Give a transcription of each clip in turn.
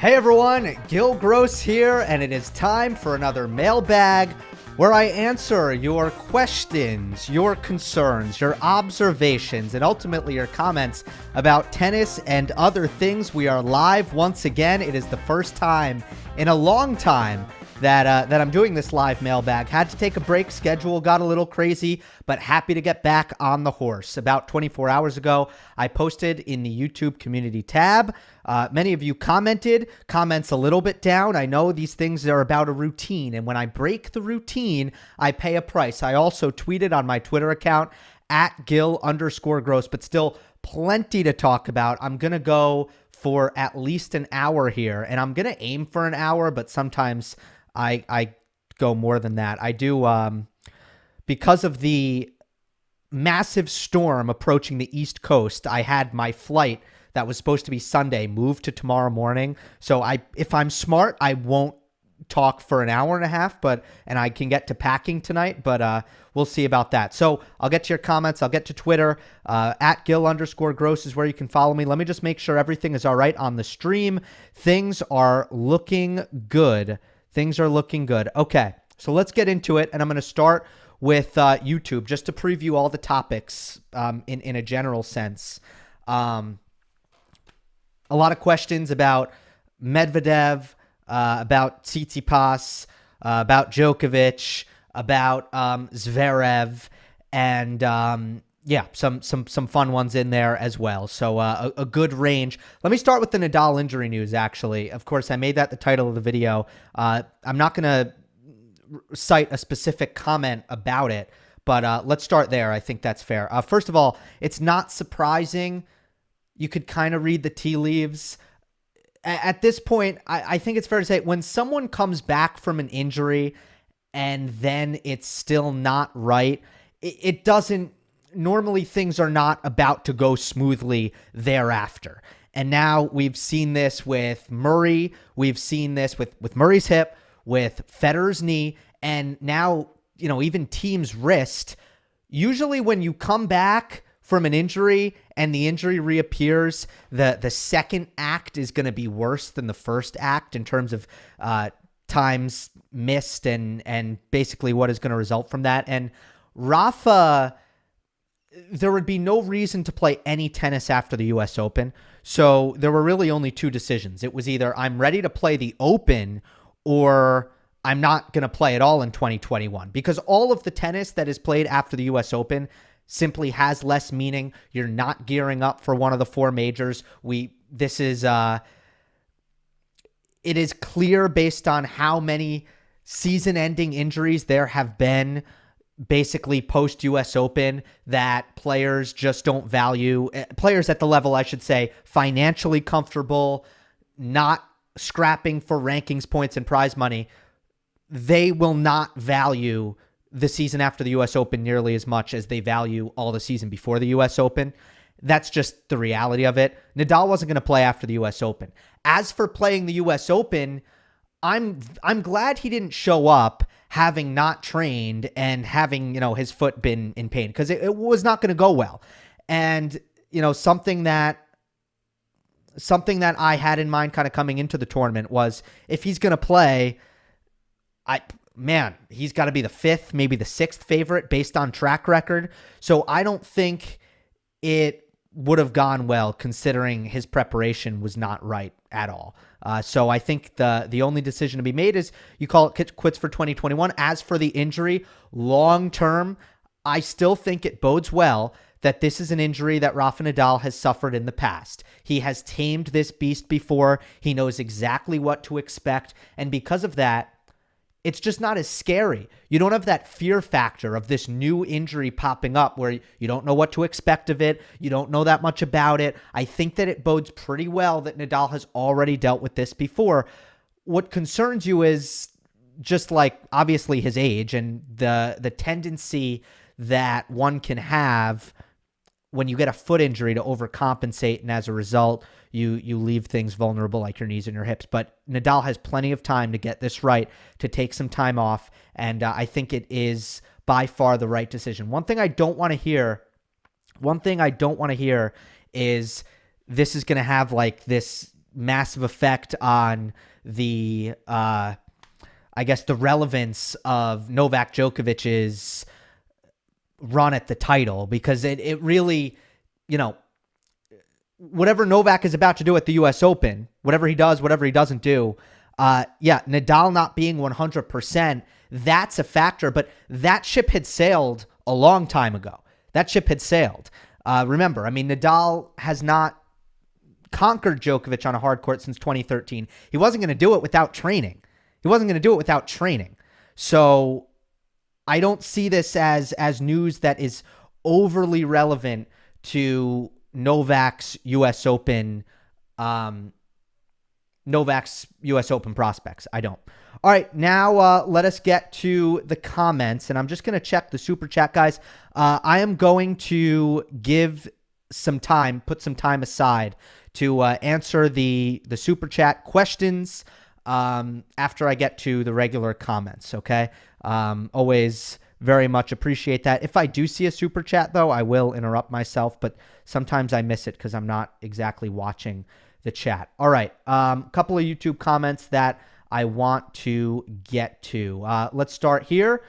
Hey everyone, Gill Gross here, and it is time for another Mailbag where I answer your questions, your concerns, your observations, and ultimately your comments about tennis and other things. We are live once again. It is the first time in a long time that I'm doing this live Mailbag. Had to take a break. Schedule got a little crazy, but happy to get back on the horse. About 24 hours ago, I posted in the YouTube community tab. Many of you commented. Comments a little bit down. I know these things are about a routine, and when I break the routine, I pay a price. I also tweeted on my Twitter account at Gill_Gross, but still plenty to talk about. I'm going to go for at least an hour here, and I'm going to aim for an hour, but sometimes I go more than that. I do, because of the massive storm approaching the East Coast, I had my flight that was supposed to be Sunday moved to tomorrow morning. So if I'm smart, I won't talk for an hour and a half, and I can get to packing tonight, but we'll see about that. So I'll get to your comments. I'll get to Twitter. At Gill_Gross is where you can follow me. Let me just make sure everything is all right on the stream. Things are looking good. Things are looking good. Okay, so let's get into it, and I'm going to start with YouTube just to preview all the topics in a general sense. A lot of questions about Medvedev, about Tsitsipas, about Djokovic, about Zverev, and yeah, some fun ones in there as well. So a good range. Let me start with the Nadal injury news, actually. Of course, I made that the title of the video. I'm not going to cite a specific comment about it, but let's start there. I think that's fair. First of all, it's not surprising. You could kind of read the tea leaves. At this point, I think it's fair to say when someone comes back from an injury and then it's still not right, it doesn't. Normally, things are not about to go smoothly thereafter. And now we've seen this with Murray. We've seen this with Murray's hip, with Federer's knee, and now, even Thiem's wrist. Usually when you come back from an injury and the injury reappears, the second act is going to be worse than the first act in terms of times missed and basically what is going to result from that. And Rafa, there would be no reason to play any tennis after the US Open. So there were really only two decisions. It was either I'm ready to play the Open or I'm not going to play at all in 2021, because all of the tennis that is played after the US Open simply has less meaning. You're not gearing up for one of the four majors. It is clear based on how many season-ending injuries there have been basically post US Open that players just don't value. Players at the level, I should say, financially comfortable, not scrapping for rankings, points, and prize money, they will not value the season after the US Open nearly as much as they value all the season before the US Open. That's just the reality of it. Nadal wasn't going to play after the US Open. As for playing the US Open, I'm glad he didn't show up having not trained and having, his foot been in pain, because it was not going to go well. And, something that I had in mind kind of coming into the tournament was if he's going to play, he's got to be the fifth, maybe the sixth favorite based on track record. So I don't think it would have gone well considering his preparation was not right at all. So I think the only decision to be made is you call it quits for 2021. As for the injury, long term, I still think it bodes well that this is an injury that Rafa Nadal has suffered in the past. He has tamed this beast before. He knows exactly what to expect. And because of that, it's just not as scary. You don't have that fear factor of this new injury popping up where you don't know what to expect of it. You don't know that much about it. I think that it bodes pretty well that Nadal has already dealt with this before. What concerns you is just like obviously his age and the tendency that one can have when you get a foot injury to overcompensate, and as a result, you leave things vulnerable like your knees and your hips. But Nadal has plenty of time to get this right, to take some time off, and I think it is by far the right decision. One thing I don't want to hear is this is going to have like this massive effect on the, I guess, the relevance of Novak Djokovic's run at the title, because it really, whatever Novak is about to do at the US Open, whatever he does, whatever he doesn't do, Nadal not being 100%, that's a factor, but that ship had sailed a long time ago. That ship had sailed. Remember, Nadal has not conquered Djokovic on a hard court since 2013. He wasn't going to do it without training. So I don't see this as news that is overly relevant to Novak's US Open prospects. I don't. All right, now let us get to the comments, and I'm just going to check the super chat, guys. I am going to give some time, put some time aside to answer the super chat questions after I get to the regular comments, okay? Always very much appreciate that. If I do see a super chat, though, I will interrupt myself, but sometimes I miss it because I'm not exactly watching the chat. All right, a couple of YouTube comments that I want to get to. Let's start here.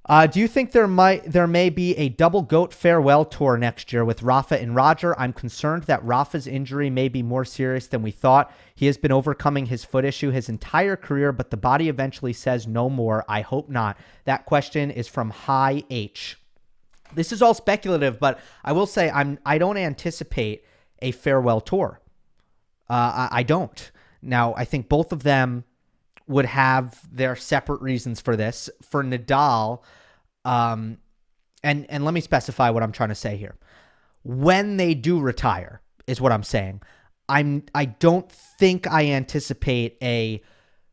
Do you think there may be a double GOAT farewell tour next year with Rafa and Roger? I'm concerned that Rafa's injury may be more serious than we thought. He has been overcoming his foot issue his entire career, but the body eventually says no more. I hope not. That question is from High H. This is all speculative, but I will say I don't anticipate a farewell tour. I don't. Now, I think both of them would have their separate reasons for this. For Nadal, and let me specify what I'm trying to say here. When they do retire is what I'm saying. I don't think I anticipate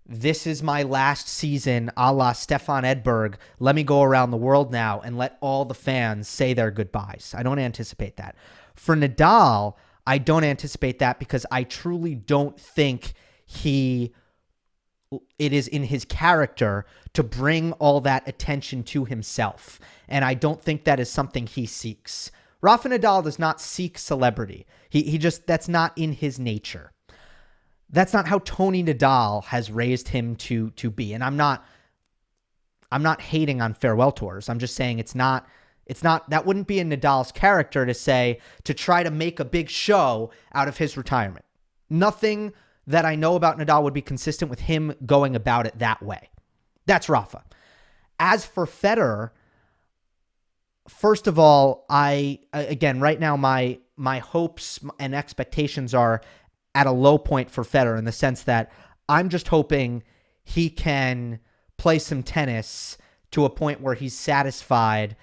this is my last season a la Stefan Edberg. Let me go around the world now and let all the fans say their goodbyes. I don't anticipate that. For Nadal, I don't anticipate that because I truly don't think it is in his character to bring all that attention to himself. And I don't think that is something he seeks. Rafa Nadal does not seek celebrity. He just, that's not in his nature. That's not how Tony Nadal has raised him to be. And I'm not hating on farewell tours. I'm just saying that wouldn't be in Nadal's character to try to make a big show out of his retirement. Nothing that I know about Nadal would be consistent with him going about it that way. That's Rafa. As for Federer, first of all, again, right now my hopes and expectations are at a low point for Federer in the sense that I'm just hoping he can play some tennis to a point where he's satisfied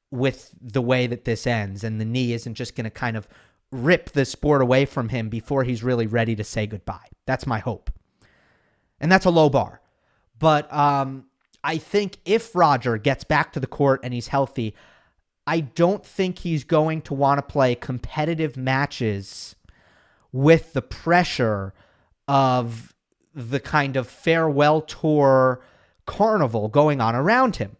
with the way that this ends and the knee isn't just going to kind of rip the sport away from him before he's really ready to say goodbye. That's my hope. And that's a low bar. But I think if Roger gets back to the court and he's healthy, I don't think he's going to want to play competitive matches with the pressure of the kind of farewell tour carnival going on around him.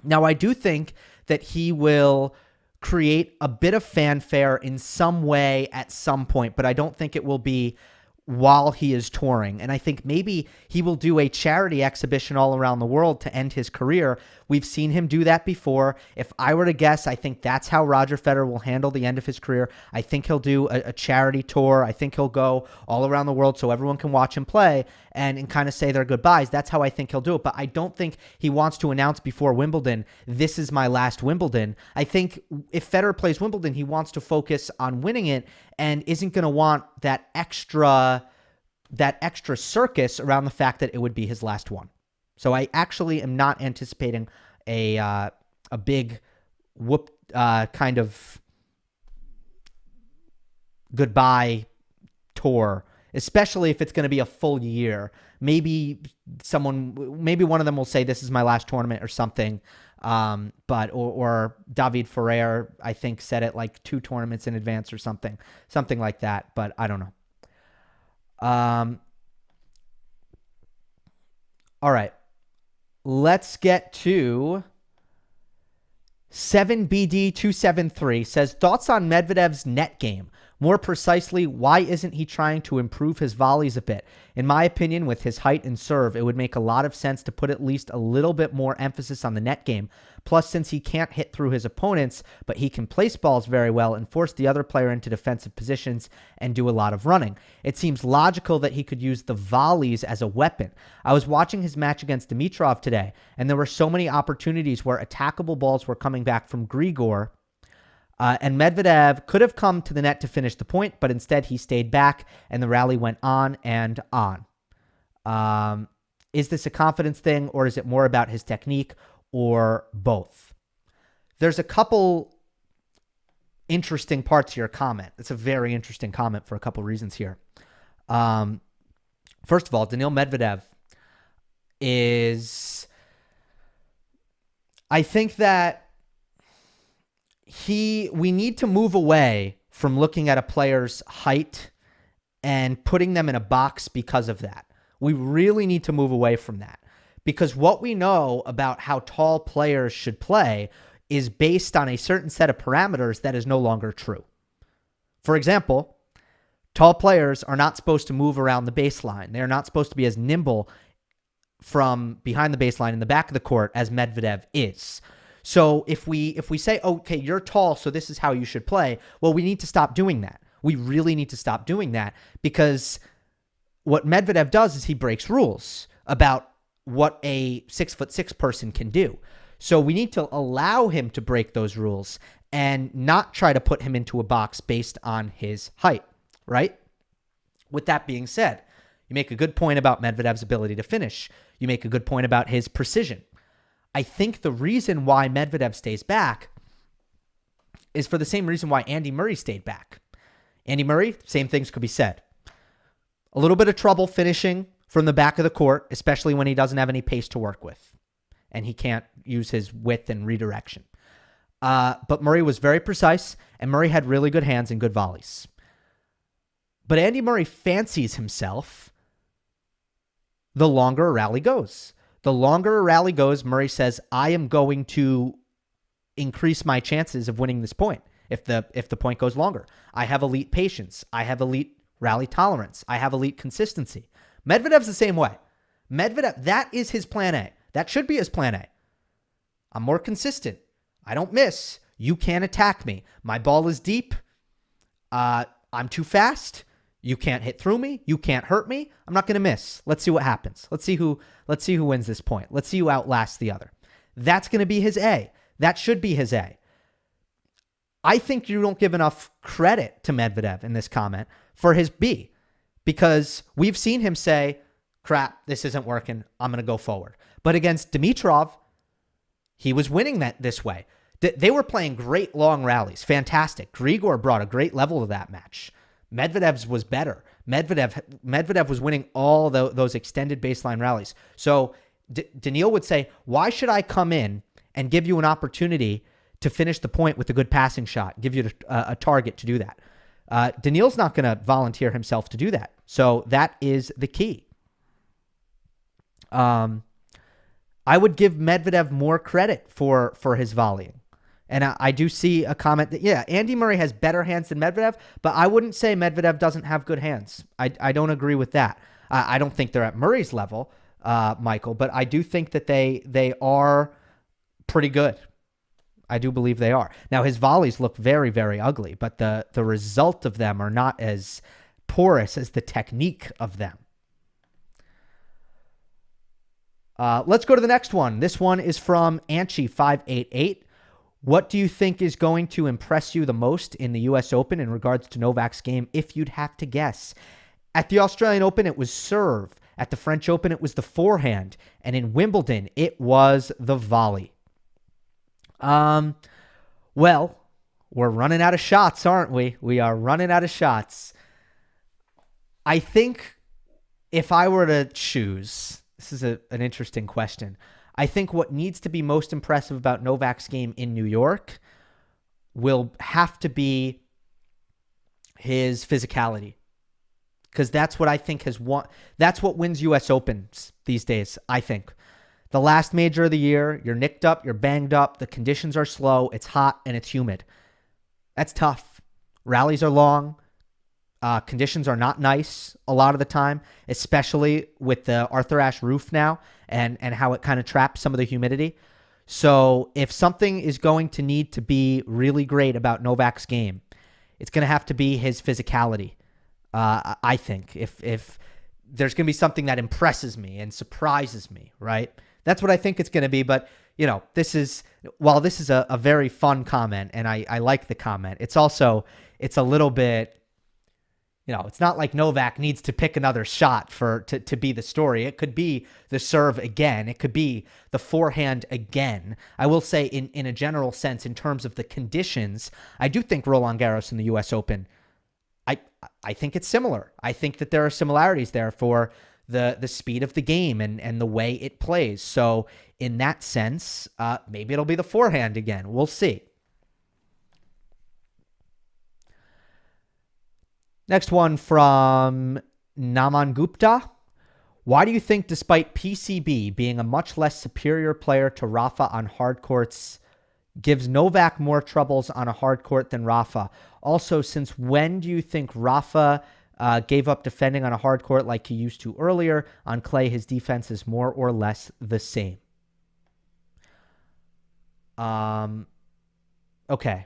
Now, I do think that he will create a bit of fanfare in some way at some point, but I don't think it will be while he is touring. And I think maybe he will do a charity exhibition all around the world to end his career. We've seen him do that before. If I were to guess, I think that's how Roger Federer will handle the end of his career. I think he'll do a charity tour. I think he'll go all around the world so everyone can watch him play and kind of say their goodbyes. That's how I think he'll do it. But I don't think he wants to announce before Wimbledon, this is my last Wimbledon. I think if Federer plays Wimbledon, he wants to focus on winning it and isn't going to want that extra circus around the fact that it would be his last one. So I actually am not anticipating a big kind of goodbye tour, especially if it's going to be a full year. Maybe one of them will say this is my last tournament or something. Or David Ferrer, I think, said it like 2 tournaments in advance or something like that. But I don't know. All right. Let's get to 7BD273 says, thoughts on Medvedev's net game? More precisely, why isn't he trying to improve his volleys a bit? In my opinion, with his height and serve, it would make a lot of sense to put at least a little bit more emphasis on the net game. Plus, since he can't hit through his opponents, but he can place balls very well and force the other player into defensive positions and do a lot of running, it seems logical that he could use the volleys as a weapon. I was watching his match against Dimitrov today, and there were so many opportunities where attackable balls were coming back from Grigor, and Medvedev could have come to the net to finish the point, but instead he stayed back, and the rally went on and on. Is this a confidence thing, or is it more about his technique, or both? There's a couple interesting parts to your comment. It's a very interesting comment for a couple reasons here. First of all, Daniil Medvedev is... I think that we need to move away from looking at a player's height and putting them in a box because of that. We really need to move away from that, because what we know about how tall players should play is based on a certain set of parameters that is no longer true. For example, tall players are not supposed to move around the baseline. They are not supposed to be as nimble from behind the baseline in the back of the court as Medvedev is. So if we say, okay, you're tall, so this is how you should play, well, we need to stop doing that. We really need to stop doing that, because what Medvedev does is he breaks rules about what a 6'6" person can do. So we need to allow him to break those rules and not try to put him into a box based on his height, right? With that being said, you make a good point about Medvedev's ability to finish. You make a good point about his precision. I think the reason why Medvedev stays back is for the same reason why Andy Murray stayed back. Andy Murray, same things could be said. A little bit of trouble finishing from the back of the court, especially when he doesn't have any pace to work with and he can't use his width and redirection. But Murray was very precise, and Murray had really good hands and good volleys. But Andy Murray fancies himself the longer a rally goes. The longer a rally goes, Murray says, I am going to increase my chances of winning this point if the point goes longer. I have elite patience. I have elite rally tolerance. I have elite consistency. Medvedev's the same way. Medvedev, that is his plan A. That should be his plan A. I'm more consistent. I don't miss. You can't attack me. My ball is deep. I'm too fast. You can't hit through me. You can't hurt me. I'm not going to miss. Let's see what happens. Let's see who wins this point. Let's see who outlasts the other. That's going to be his A. That should be his A. I think you don't give enough credit to Medvedev in this comment for his B, because we've seen him say, crap, this isn't working. I'm going to go forward. But against Dimitrov, he was winning that this way. They were playing great long rallies. Fantastic. Grigor brought a great level to that match. Medvedev's was better. Medvedev was winning all those extended baseline rallies. So Daniil would say, why should I come in and give you an opportunity to finish the point with a good passing shot, give you a target to do that? Daniil's not going to volunteer himself to do that. So that is the key. I would give Medvedev more credit for his volleying. And I do see a comment that, yeah, Andy Murray has better hands than Medvedev, but I wouldn't say Medvedev doesn't have good hands. I don't agree with that. I don't think they're at Murray's level, Michael, but I do think that they are pretty good. I do believe they are. Now, his volleys look very, very ugly, but the result of them are not as porous as the technique of them. Let's go to the next one. This one is from Anchi588. What do you think is going to impress you the most in the US Open in regards to Novak's game, if you'd have to guess? At the Australian Open, it was serve. At the French Open, it was the forehand. And in Wimbledon, it was the volley. Well, we're running out of shots, aren't we? We are running out of shots. I think if I were to choose, this is an interesting question. I think what needs to be most impressive about Novak's game in New York will have to be his physicality, because that's what I think has won. That's what wins U.S. Opens these days, I think. The last major of the year, you're nicked up, you're banged up, the conditions are slow, it's hot, and it's humid. That's tough. Rallies are long. Conditions are not nice a lot of the time, especially with the Arthur Ashe roof now and how it kind of traps some of the humidity. So if something is going to need to be really great about Novak's game, it's going to have to be his physicality. I think if there's going to be something that impresses me and surprises me, right? That's what I think it's going to be. But, this is a very fun comment and I like the comment. It's a little bit, it's not like Novak needs to pick another shot to be the story. It could be the serve again. It could be the forehand again. I will say in a general sense, in terms of the conditions, I do think Roland Garros in the US Open, I think it's similar. I think that there are similarities there for the speed of the game and the way it plays. So in that sense, maybe it'll be the forehand again. We'll see. Next one from Naman Gupta. Why do you think, despite PCB being a much less superior player to Rafa on hard courts, gives Novak more troubles on a hard court than Rafa? Also, since when do you think Rafa gave up defending on a hard court like he used to earlier? On clay, his defense is more or less the same. Okay.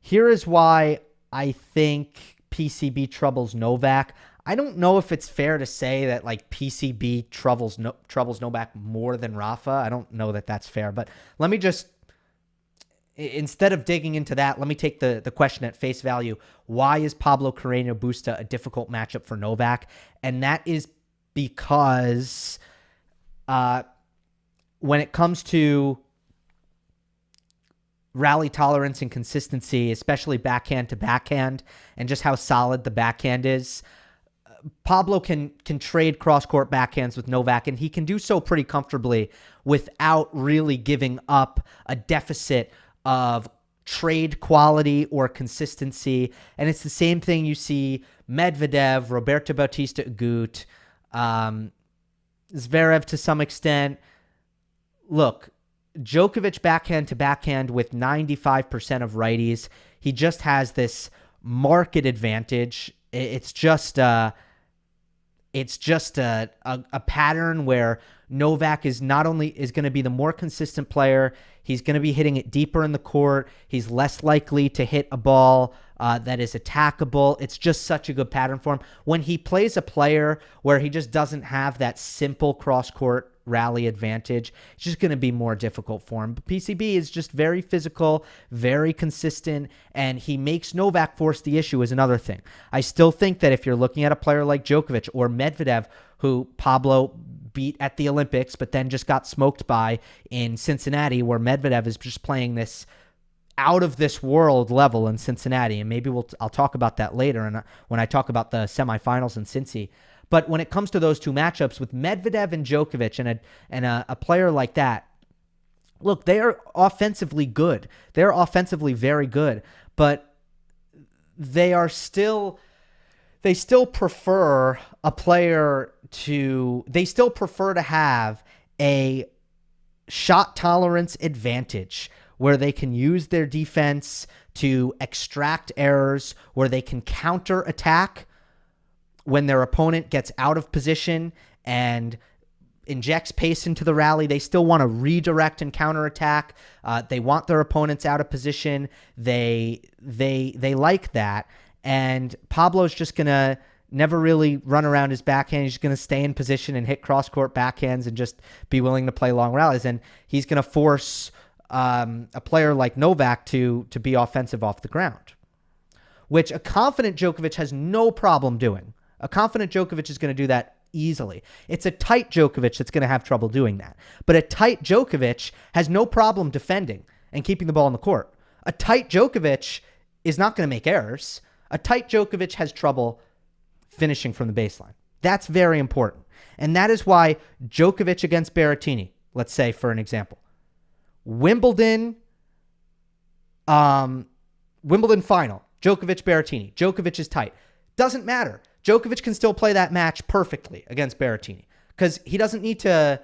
Here is why I think PCB troubles Novak. I don't know if it's fair to say that PCB troubles Novak more than Rafa. I don't know that that's fair, but let me just, instead of digging into that, let me take the question at face value. Why is Pablo Carreño Busta a difficult matchup for Novak? And that is because when it comes to rally tolerance and consistency, especially backhand to backhand, and just how solid the backhand is, Pablo can trade cross-court backhands with Novak, and he can do so pretty comfortably without really giving up a deficit of trade quality or consistency. And it's the same thing you see Medvedev, Roberto Bautista Agut, Zverev to some extent. Look, Djokovic backhand to backhand with 95% of righties. He just has this market advantage. It's just a pattern where Novak is not only is going to be the more consistent player, he's going to be hitting it deeper in the court. He's less likely to hit a ball that is attackable. It's just such a good pattern for him. When he plays a player where he just doesn't have that simple cross-court rally advantage, it's just going to be more difficult for him. But PCB is just very physical, very consistent, and he makes Novak force the issue is another thing. I still think that if you're looking at a player like Djokovic or Medvedev, who Pablo beat at the Olympics, but then just got smoked by in Cincinnati, where Medvedev is just playing this out of this world level in Cincinnati, and maybe I'll talk about that later and when I talk about the semifinals in Cincy. But when it comes to those two matchups with Medvedev and Djokovic and a player like that, look, they are offensively good. They're offensively very good, but they still prefer to have a shot tolerance advantage where they can use their defense to extract errors, where they can counter attack when their opponent gets out of position and injects pace into the rally. They still want to redirect and counterattack. They want their opponents out of position. They like that. And Pablo's just going to never really run around his backhand. He's going to stay in position and hit cross-court backhands and just be willing to play long rallies. And he's going to force a player like Novak to be offensive off the ground, which a confident Djokovic has no problem doing. A confident Djokovic is going to do that easily. It's a tight Djokovic that's going to have trouble doing that. But a tight Djokovic has no problem defending and keeping the ball in the court. A tight Djokovic is not going to make errors. A tight Djokovic has trouble finishing from the baseline. That's very important. And that is why Djokovic against Berrettini, let's say for an example, Wimbledon final, Djokovic Berrettini. Djokovic is tight. Doesn't matter. Djokovic can still play that match perfectly against Berrettini because he doesn't need to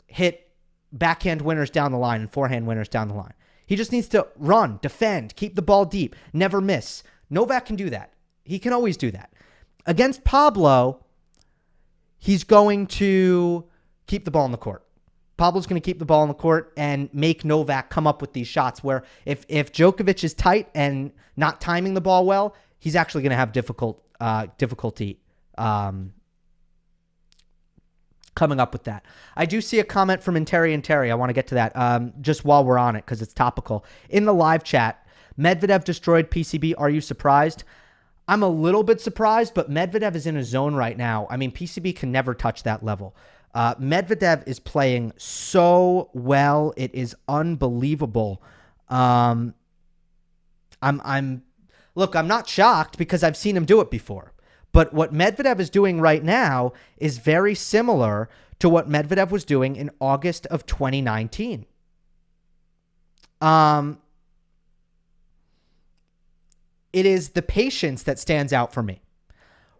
hit backhand winners down the line and forehand winners down the line. He just needs to run, defend, keep the ball deep, never miss. Novak can do that. He can always do that. Against Pablo, he's going to keep the ball in the court. Pablo's going to keep the ball in the court and make Novak come up with these shots where if Djokovic is tight and not timing the ball well, he's actually going to have difficulty coming up with that. I do see a comment from Terry and Terry. I want to get to that just while we're on it because it's topical. In the live chat, Medvedev destroyed PCB. Are you surprised? I'm a little bit surprised, but Medvedev is in a zone right now. I mean, PCB can never touch that level. Medvedev is playing so well. It is unbelievable. I'm not shocked because I've seen him do it before. But what Medvedev is doing right now is very similar to what Medvedev was doing in August of 2019. It is the patience that stands out for me.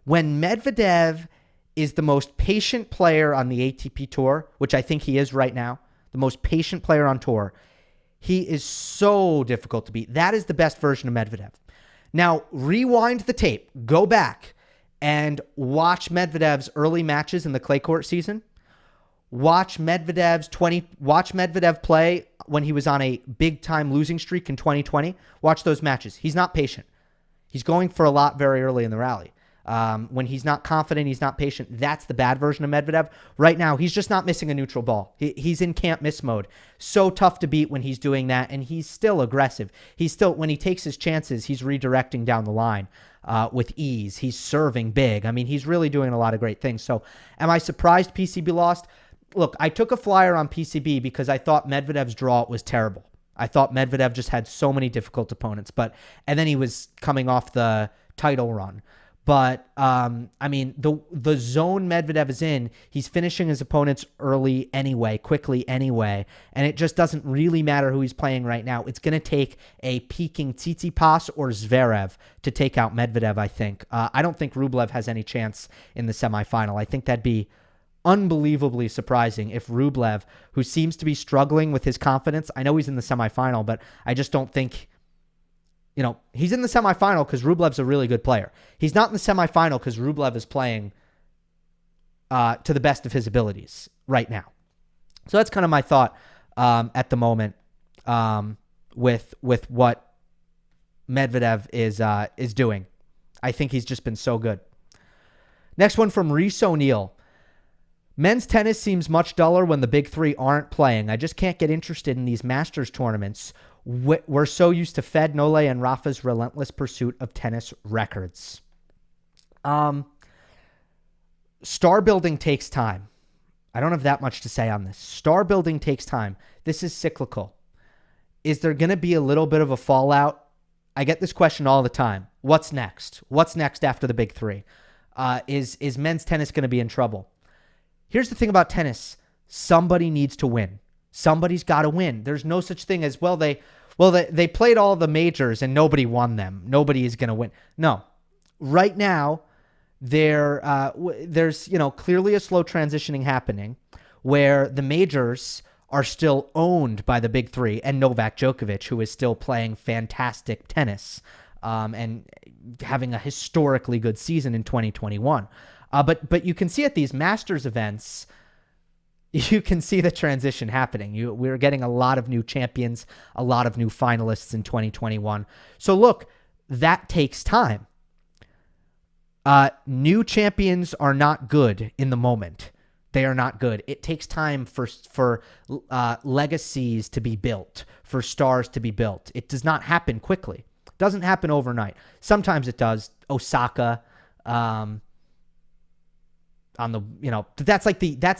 When Medvedev is the most patient player on the ATP Tour, which I think he is right now, the most patient player on tour, he is so difficult to beat. That is the best version of Medvedev. Now, rewind the tape. Go back and watch Medvedev's early matches in the clay court season. Watch Medvedev play when he was on a big-time losing streak in 2020. Watch those matches. He's not patient. He's going for a lot very early in the rally. When he's not confident, he's not patient. That's the bad version of Medvedev. Right now, he's just not missing a neutral ball. He's in can't miss mode. So tough to beat when he's doing that, and he's still aggressive. When he takes his chances, he's redirecting down the line with ease. He's serving big. I mean, he's really doing a lot of great things. So am I surprised PCB lost? Look, I took a flyer on PCB because I thought Medvedev's draw was terrible. I thought Medvedev just had so many difficult opponents, and then he was coming off the title run. But, I mean, the zone Medvedev is in, he's finishing his opponents early anyway, quickly anyway, and it just doesn't really matter who he's playing right now. It's going to take a peaking Tsitsipas or Zverev to take out Medvedev, I think. I don't think Rublev has any chance in the semifinal. I think that'd be unbelievably surprising if Rublev, who seems to be struggling with his confidence, I know he's in the semifinal, but I just don't think... he's in the semifinal because Rublev's a really good player. He's not in the semifinal because Rublev is playing to the best of his abilities right now. So that's kind of my thought at the moment with what Medvedev is doing. I think he's just been so good. Next one from Reese O'Neill. Men's tennis seems much duller when the big three aren't playing. I just can't get interested in these Masters tournaments. We're so used to Fed, Nole, and Rafa's relentless pursuit of tennis records. Star building takes time. I don't have that much to say on this. Star building takes time. This is cyclical. Is there going to be a little bit of a fallout? I get this question all the time. What's next? What's next after the big three? Is men's tennis going to be in trouble? Here's the thing about tennis. Somebody needs to win. Somebody's got to win. There's no such thing as, they played all the majors and nobody won them. Nobody is going to win. No. Right now, there's clearly a slow transitioning happening where the majors are still owned by the big three and Novak Djokovic, who is still playing fantastic tennis and having a historically good season in 2021. But you can see at these Masters events, you can see the transition happening. We're getting a lot of new champions, a lot of new finalists in 2021. So look, that takes time. New champions are not good in the moment. They are not good. It takes time for legacies to be built, for stars to be built. It does not happen quickly. It doesn't happen overnight. Sometimes it does. Osaka, that's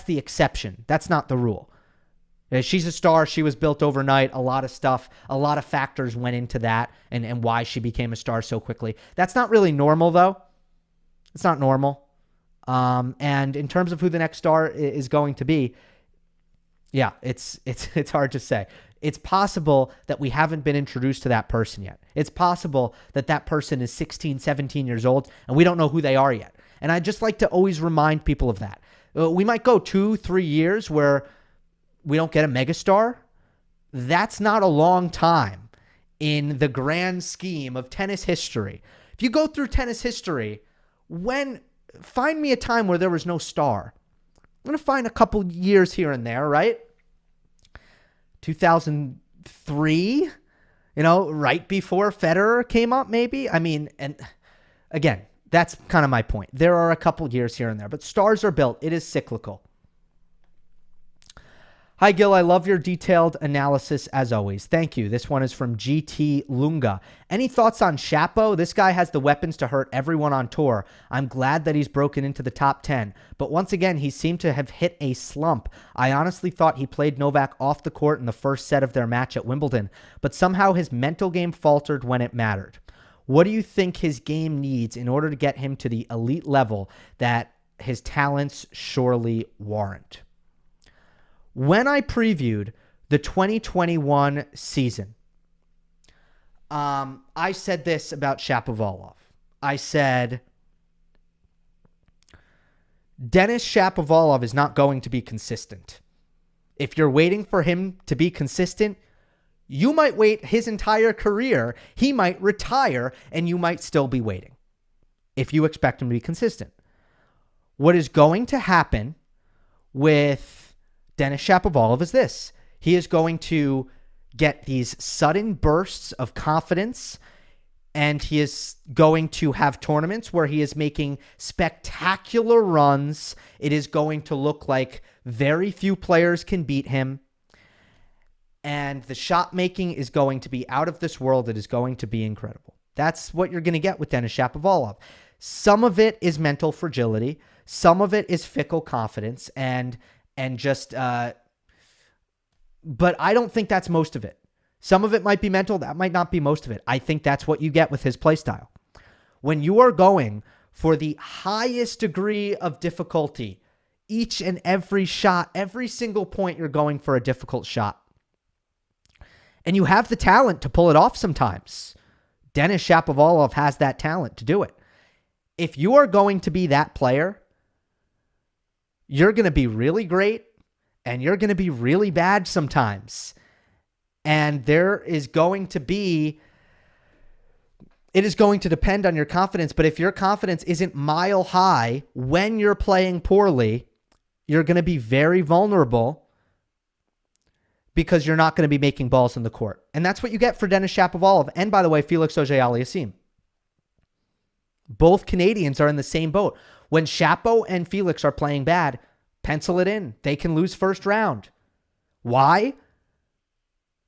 the exception. That's not the rule. She's a star. She was built overnight. A lot of stuff, a lot of factors went into that and why she became a star so quickly. That's not really normal, though. It's not normal. And in terms of who the next star is going to be, yeah, it's hard to say. It's possible that we haven't been introduced to that person yet. It's possible that person is 16, 17 years old, and we don't know who they are yet. And I just like to always remind people of that. We might go 2-3 years where we don't get a megastar. That's not a long time in the grand scheme of tennis history. If If you go through tennis history, find me a time where there was no star. I'm going to find a couple years here and there, right? 2003, right before Federer came up, maybe. I mean, and again, that's kind of my point. There are a couple years here and there, but stars are built. It is cyclical. Hi, Gill. I love your detailed analysis as always. Thank you. This one is from GT Lunga. Any thoughts on Shapo? This guy has the weapons to hurt everyone on tour. I'm glad that he's broken into the top 10. But once again, he seemed to have hit a slump. I honestly thought he played Novak off the court in the first set of their match at Wimbledon, but somehow his mental game faltered when it mattered. What do you think his game needs in order to get him to the elite level that his talents surely warrant? When I previewed the 2021 season, I said this about Shapovalov. I said, Denis Shapovalov is not going to be consistent. If you're waiting for him to be consistent, you might wait his entire career. He might retire, and you might still be waiting if you expect him to be consistent. What is going to happen with Denis Shapovalov is this. He is going to get these sudden bursts of confidence, and he is going to have tournaments where he is making spectacular runs. It is going to look like very few players can beat him, and the shot making is going to be out of this world. It is going to be incredible. That's what you're going to get with Denis Shapovalov. Some of it is mental fragility. Some of it is fickle confidence, and just, but I don't think that's most of it. Some of it might be mental. That might not be most of it. I think that's what you get with his play style. When you are going for the highest degree of difficulty, each and every shot, every single point, you're going for a difficult shot. And you have the talent to pull it off sometimes. Denis Shapovalov has that talent to do it. If you are going to be that player, you're going to be really great and you're going to be really bad sometimes. And it is going to depend on your confidence. But if your confidence isn't mile high when you're playing poorly, you're going to be very vulnerable because you're not going to be making balls in the court. And that's what you get for Denis Shapovalov. And by the way, Felix Auger-Aliassime. Both Canadians are in the same boat. When Shapo and Felix are playing bad, pencil it in. They can lose first round. Why?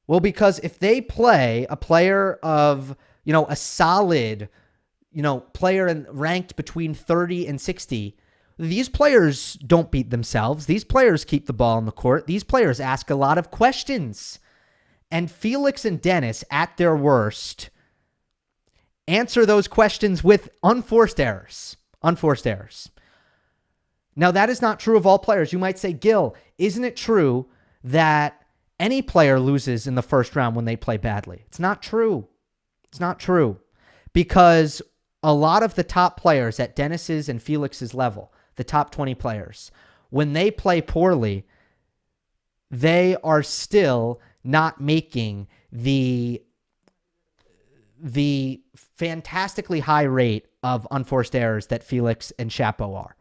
Well, because if they play a player of, a solid, player and ranked between 30 and 60, these players don't beat themselves. These players keep the ball in the court. These players ask a lot of questions. And Felix and Denis, at their worst, answer those questions with unforced errors. Unforced errors. Now, that is not true of all players. You might say, Gill, isn't it true that any player loses in the first round when they play badly? It's not true. It's not true. Because a lot of the top players at Denis's and Felix's level, the top 20 players, when they play poorly, they are still not making the fantastically high rate of unforced errors that Felix and Shapo are.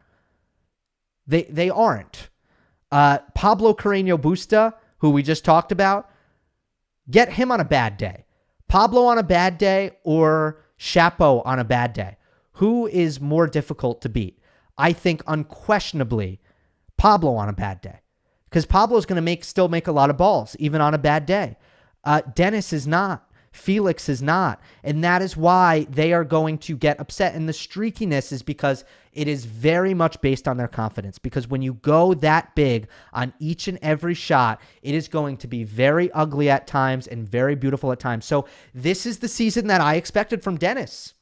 They aren't. Pablo Carreño Busta, who we just talked about, get him on a bad day. Pablo on a bad day or Shapo on a bad day. Who is more difficult to beat? I think unquestionably Pablo on a bad day. Because Pablo's going to still make a lot of balls, even on a bad day. Denis is not. Felix is not. And that is why they are going to get upset. And the streakiness is because it is very much based on their confidence. Because when you go that big on each and every shot, it is going to be very ugly at times and very beautiful at times. So this is the season that I expected from Denis.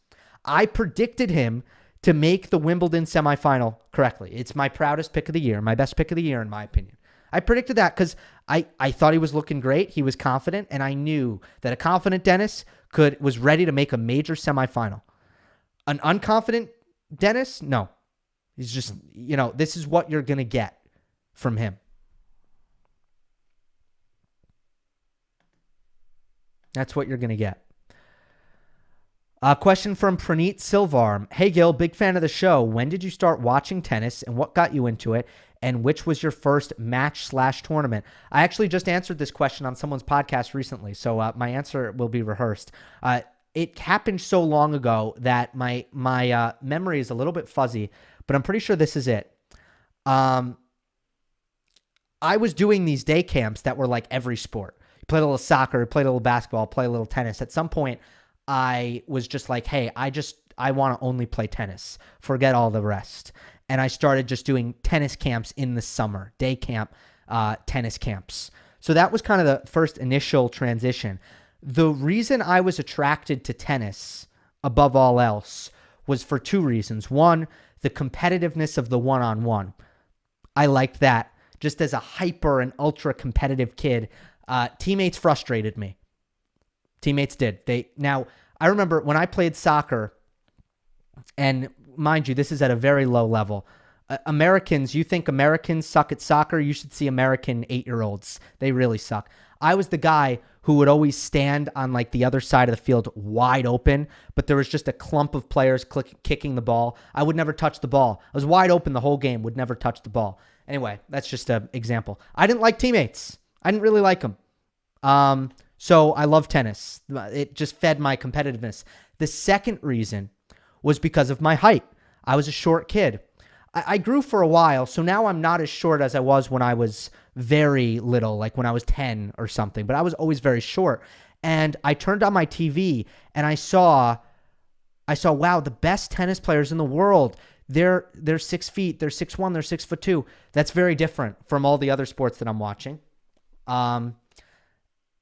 I predicted him to make the Wimbledon semifinal correctly. It's my proudest pick of the year, my best pick of the year, in my opinion. I predicted that because I thought he was looking great. He was confident, and I knew that a confident Denis was ready to make a major semifinal. An unconfident Denis, no. He's just, this is what you're going to get from him. That's what you're going to get. A question from Praneet Silvarm. Hey, Gill, big fan of the show. When did you start watching tennis and what got you into it? And which was your first match/tournament? I actually just answered this question on someone's podcast recently, so my answer will be rehearsed. It happened so long ago that my memory is a little bit fuzzy, but I'm pretty sure this is it. I was doing these day camps that were like every sport. You played a little soccer, played a little basketball, played a little tennis. At some point, I was just like, hey, I want to only play tennis. Forget all the rest. And I started just doing tennis camps in the summer, day camp, tennis camps. So that was kind of the first initial transition. The reason I was attracted to tennis above all else was for two reasons. One, the competitiveness of the one-on-one. I liked that. Just as a hyper and ultra competitive kid, teammates frustrated me. Teammates did. Now, I remember when I played soccer, and mind you, this is at a very low level. Americans, you think Americans suck at soccer? You should see American 8-year-olds. They really suck. I was the guy who would always stand on like the other side of the field wide open, but there was just a clump of players kicking the ball. I would never touch the ball. I was wide open the whole game, would never touch the ball. Anyway, that's just an example. I didn't like teammates. I didn't really like them. So I love tennis. It just fed my competitiveness. The second reason was because of my height. I was a short kid. I grew for a while, so now I'm not as short as I was when I was very little, like when I was 10 or something, but I was always very short. And I turned on my TV and I saw, wow, the best tennis players in the world, they're 6 feet, they're 6'1", they're 6'2". That's very different from all the other sports that I'm watching.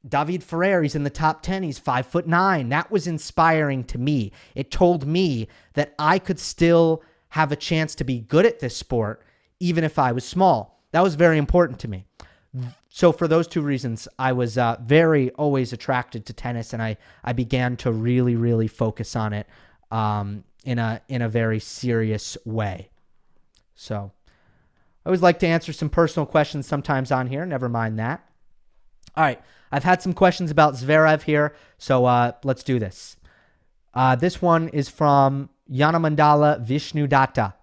David Ferrer, he's in the top 10. He's 5'9". That was inspiring to me. It told me that I could still have a chance to be good at this sport, even if I was small. That was very important to me. So for those two reasons, I was very always attracted to tennis, and I began to really, really focus on it in a very serious way. So I always like to answer some personal questions sometimes on here. Never mind that. All right. I've had some questions about Zverev here, so let's do this. This one is from Yanamandala Vishnudatta.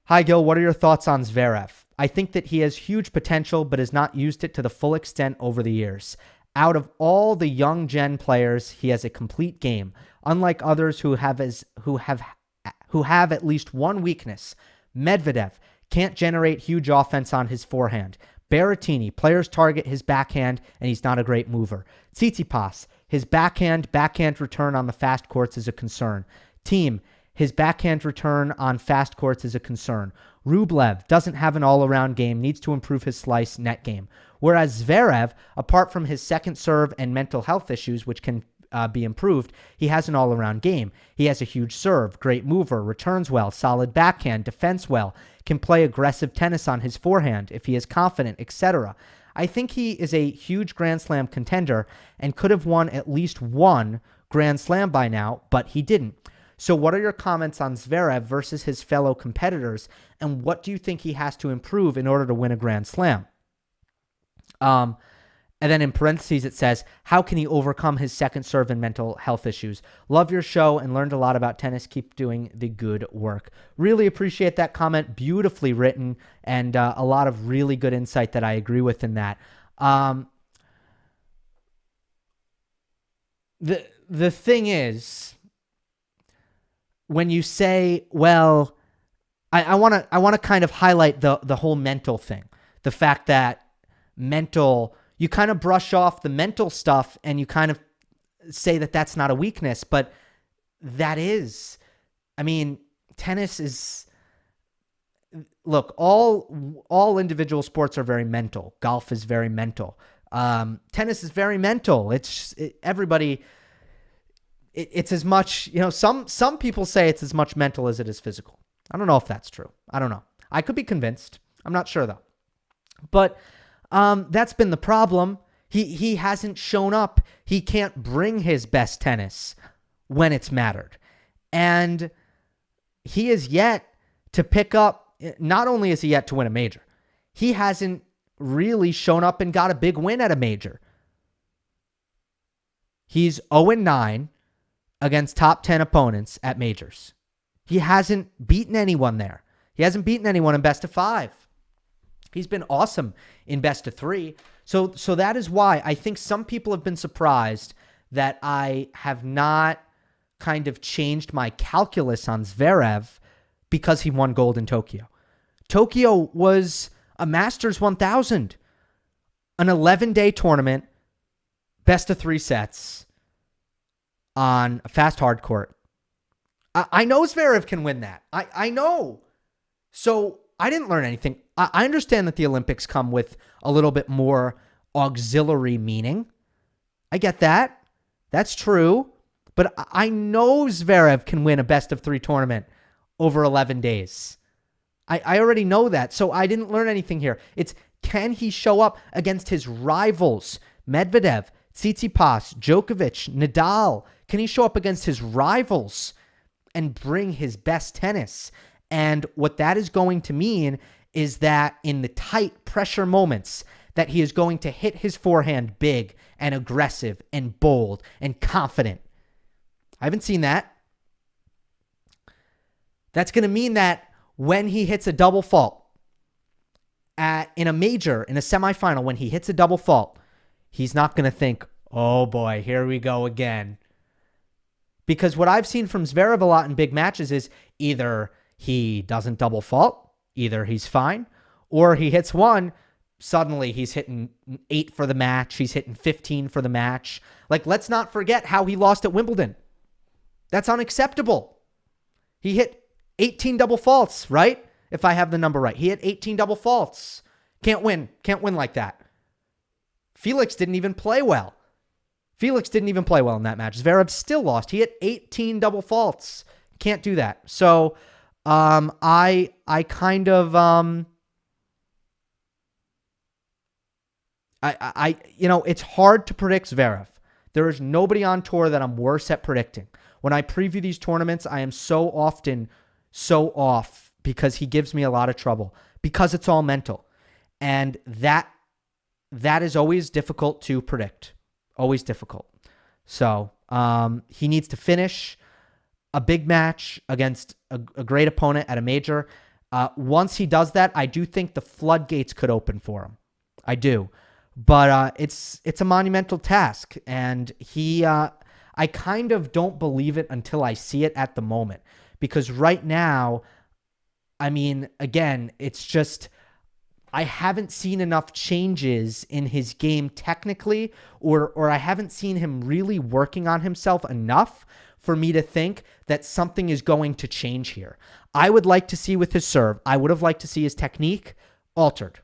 Hi, Gil. What are your thoughts on Zverev? I think that he has huge potential, but has not used it to the full extent over the years. Out of all the young gen players, he has a complete game, unlike others who have at least one weakness. Medvedev can't generate huge offense on his forehand. Berrettini, players target his backhand, and he's not a great mover. Tsitsipas, his backhand return on the fast courts is a concern. Team, his backhand return on fast courts is a concern. Rublev doesn't have an all-around game, needs to improve his slice net game. Whereas Zverev, apart from his second serve and mental health issues, which can be improved, he has an all-around game. He has a huge serve, great mover, returns well, solid backhand, defends well, can play aggressive tennis on his forehand if he is confident, etc. I think he is a huge Grand Slam contender and could have won at least one Grand Slam by now, but he didn't. So what are your comments on Zverev versus his fellow competitors, and what do you think he has to improve in order to win a Grand Slam? And then in parentheses, it says, how can he overcome his second serve and mental health issues? Love your show and learned a lot about tennis. Keep doing the good work. Really appreciate that comment. Beautifully written and a lot of really good insight that I agree with in that. The thing is, when you say, well, I want to kind of highlight the whole mental thing. The fact that you kind of brush off the mental stuff and you kind of say that that's not a weakness, but that is. I mean, tennis is, look, all individual sports are very mental. Golf is very mental. Tennis is very mental. Everybody, it's as much, some people say it's as much mental as it is physical. I don't know if that's true. I don't know. I could be convinced. I'm not sure though. But that's been the problem. He hasn't shown up. He can't bring his best tennis when it's mattered. And he is yet to pick up, not only is he yet to win a major, he hasn't really shown up and got a big win at a major. He's 0-9 against top 10 opponents at majors. He hasn't beaten anyone there. He hasn't beaten anyone in best of 5. He's been awesome in best of 3. So that is why I think some people have been surprised that I have not kind of changed my calculus on Zverev because he won gold in Tokyo. Tokyo was a Masters 1000, an 11-day tournament, best of 3 sets on a fast hard court. I know Zverev can win that. I know. So I didn't learn anything. I understand that the Olympics come with a little bit more auxiliary meaning. I get that. That's true. But I know Zverev can win a best of 3 tournament over 11 days. I already know that. So I didn't learn anything here. It's, can he show up against his rivals? Medvedev, Tsitsipas, Djokovic, Nadal. Can he show up against his rivals and bring his best tennis? And what that is going to mean is that in the tight pressure moments that he is going to hit his forehand big and aggressive and bold and confident. I haven't seen that. That's going to mean that when he hits a double fault in a major, in a semifinal, when he hits a double fault, he's not going to think, oh boy, here we go again. Because what I've seen from Zverev a lot in big matches is either he doesn't double fault, either he's fine, or he hits one, suddenly he's hitting 8 for the match, he's hitting 15 for the match. Like, let's not forget how he lost at Wimbledon. That's unacceptable. He hit 18 double faults, right? If I have the number right. He hit 18 double faults. Can't win. Can't win like that. Felix didn't even play well. Felix didn't even play well in that match. Zverev still lost. He hit 18 double faults. Can't do that. So, I kind of, it's hard to predict Zverev. There is nobody on tour that I'm worse at predicting. When I preview these tournaments, I am so often so off because he gives me a lot of trouble because it's all mental. And that is always difficult to predict. Always difficult. So he needs to finish a big match against a great opponent at a major. Once he does that, I do think the floodgates could open for him. I do. But it's a monumental task. And I kind of don't believe it until I see it at the moment. Because right now, I mean, again, it's just, I haven't seen enough changes in his game technically, or I haven't seen him really working on himself enough for me to think that something is going to change here. I would like to see with his serve, I would have liked to see his technique altered.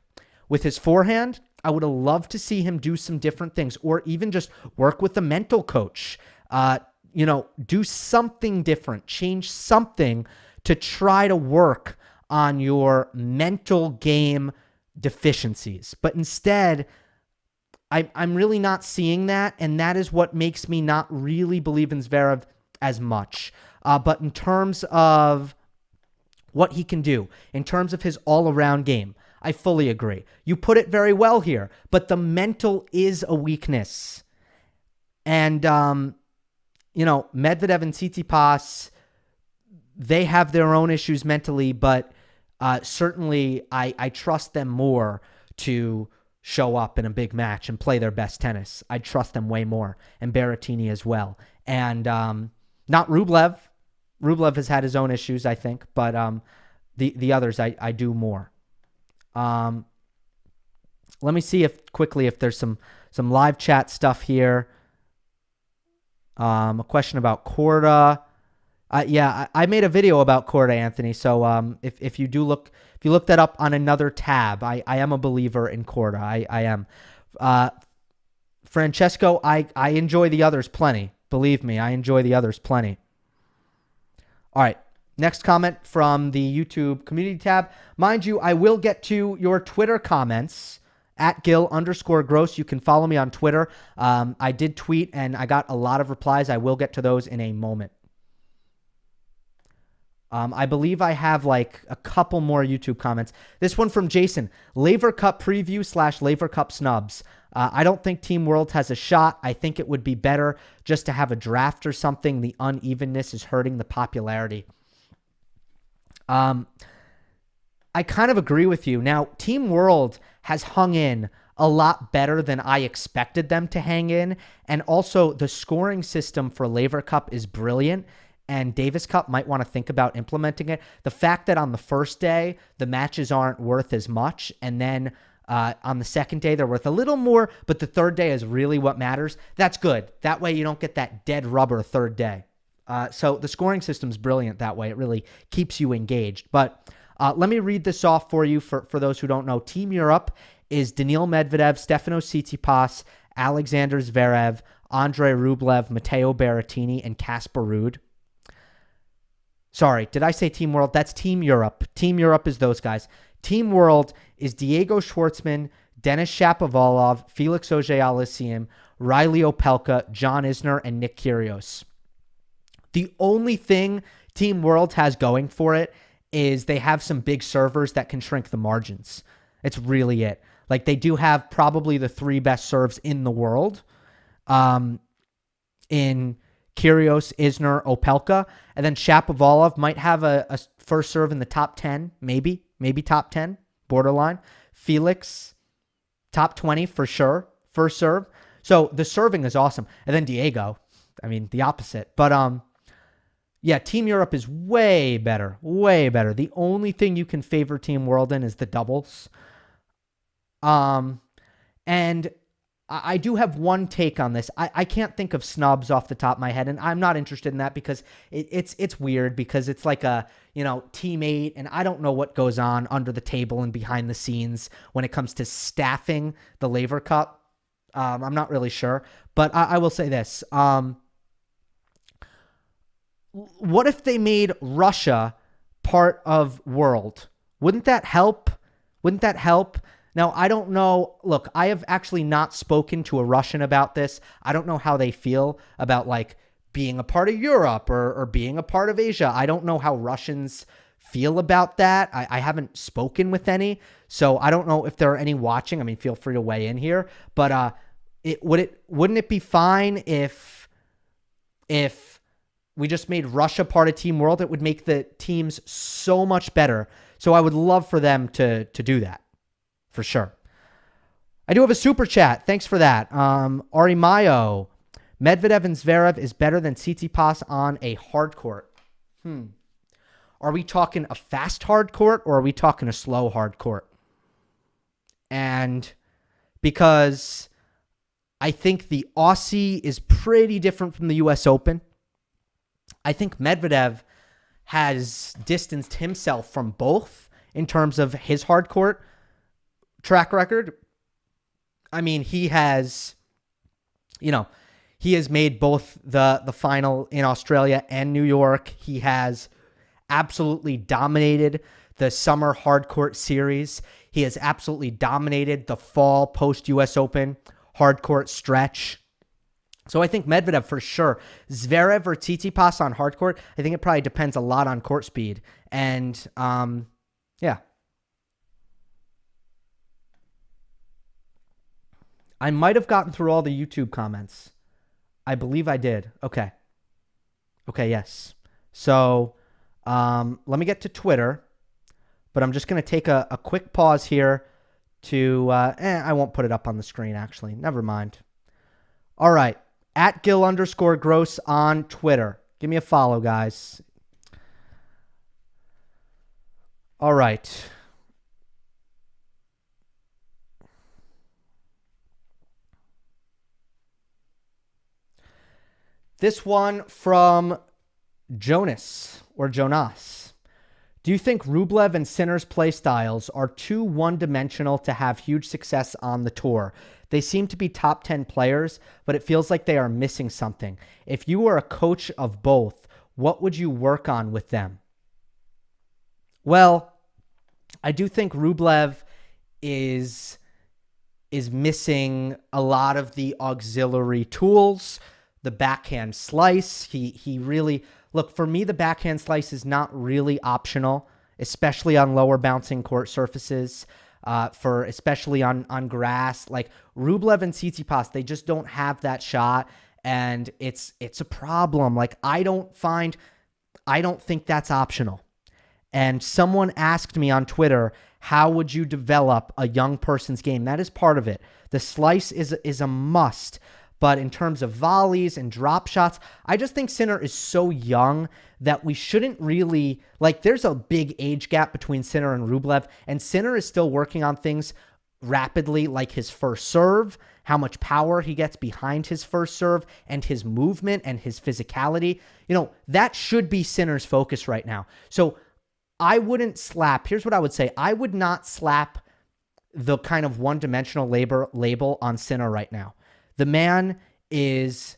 With his forehand, I would have loved to see him do some different things, or even just work with the mental coach. Do something different, change something to try to work on your mental game deficiencies. But instead, I'm really not seeing that, and that is what makes me not really believe in Zverev as much. But in terms of what he can do, in terms of his all-around game, I fully agree. You put it very well here, but the mental is a weakness. And, Medvedev and Tsitsipas, they have their own issues mentally, but certainly I trust them more to show up in a big match and play their best tennis. I trust them way more, and Berrettini as well. And not Rublev. Rublev has had his own issues, I think, but the others I do more. Let me see if there's some live chat stuff here. A question about Korda. I made a video about Korda, Anthony. So if you look that up on another tab, I am a believer in Korda. I am. Francesco, I enjoy the others plenty. Believe me, I enjoy the others plenty. All right. Next comment from the YouTube community tab. Mind you, I will get to your Twitter comments at Gill_Gross. You can follow me on Twitter. I did tweet and I got a lot of replies. I will get to those in a moment. I believe I have like a couple more YouTube comments. This one from Jason. Laver Cup preview / Laver Cup snubs. I don't think Team World has a shot. I think it would be better just to have a draft or something. The unevenness is hurting the popularity. I kind of agree with you. Now, Team World has hung in a lot better than I expected them to hang in. And also, the scoring system for Laver Cup is brilliant. And Davis Cup might want to think about implementing it. The fact that on the first day, the matches aren't worth as much, and then on the second day, they're worth a little more, but the third day is really what matters. That's good. That way you don't get that dead rubber third day. So the scoring system's brilliant that way. It really keeps you engaged. But let me read this off for you for those who don't know. Team Europe is Daniil Medvedev, Stefanos Tsitsipas, Alexander Zverev, Andrey Rublev, Matteo Berrettini, and Casper Ruud. Sorry, did I say Team World? That's Team Europe. Team Europe is those guys. Team World is Diego Schwartzman, Denis Shapovalov, Felix Auger-Aliassime, Riley Opelka, John Isner, and Nick Kyrgios. The only thing Team World has going for it is they have some big servers that can shrink the margins. It's really it. Like, they do have probably the 3 best serves in the world in Kyrgios, Isner, Opelka, and then Shapovalov might have a first serve in the top 10, maybe top 10, borderline. Felix, top 20 for sure, first serve. So the serving is awesome. And then Diego, I mean, the opposite. But yeah, Team Europe is way better, way better. The only thing you can favor Team World in is the doubles. And I do have one take on this. I can't think of snubs off the top of my head, and I'm not interested in that because it's weird because it's like a, teammate, and I don't know what goes on under the table and behind the scenes when it comes to staffing the Laver Cup. I'm not really sure, but I will say this. What if they made Russia part of World? Wouldn't that help? Now, I don't know. Look, I have actually not spoken to a Russian about this. I don't know how they feel about like being a part of Europe or being a part of Asia. I don't know how Russians feel about that. I haven't spoken with any, so I don't know if there are any watching. I mean, feel free to weigh in here. But wouldn't it be fine if we just made Russia part of Team World? It would make the teams so much better. So I would love for them to do that. For sure. I do have a super chat. Thanks for that. Ari Mayo. Medvedev and Zverev is better than Tsitsipas on a hard court. Are we talking a fast hard court or are we talking a slow hard court? And because I think the Aussie is pretty different from the US Open. I think Medvedev has distanced himself from both in terms of his hard court track record. I mean, he has made both the final in Australia and New York. He has absolutely dominated the summer hard court series. He has absolutely dominated the fall post US Open hard court stretch. So I think Medvedev for sure. Zverev or Tsitsipas on hard court, I think it probably depends a lot on court speed. And yeah. I might have gotten through all the YouTube comments. I believe I did. Okay, yes. So let me get to Twitter, but I'm just going to take a quick pause here to... I won't put it up on the screen, actually. Never mind. All right. At Gill_Gross on Twitter. Give me a follow, guys. All right. This one from Jonas. Do you think Rublev and Sinner's play styles are too one-dimensional to have huge success on the tour? They seem to be top 10 players, but it feels like they are missing something. If you were a coach of both, what would you work on with them? Well, I do think Rublev is missing a lot of the auxiliary tools, the backhand slice. He really, look, for me, the backhand slice is not really optional, especially on lower bouncing court surfaces, especially on grass. Like Rublev and Tsitsipas, they just don't have that shot, and it's a problem. Like I don't think that's optional. And someone asked me on Twitter, how would you develop a young person's game? That is part of it. The slice is a must. But in terms of volleys and drop shots, I just think Sinner is so young that we shouldn't really, like, there's a big age gap between Sinner and Rublev, and Sinner is still working on things rapidly, like his first serve, how much power he gets behind his first serve, and his movement and his physicality. That should be Sinner's focus right now. So I wouldn't slap, here's what I would say. I would not slap the kind of one-dimensional label on Sinner right now. The man is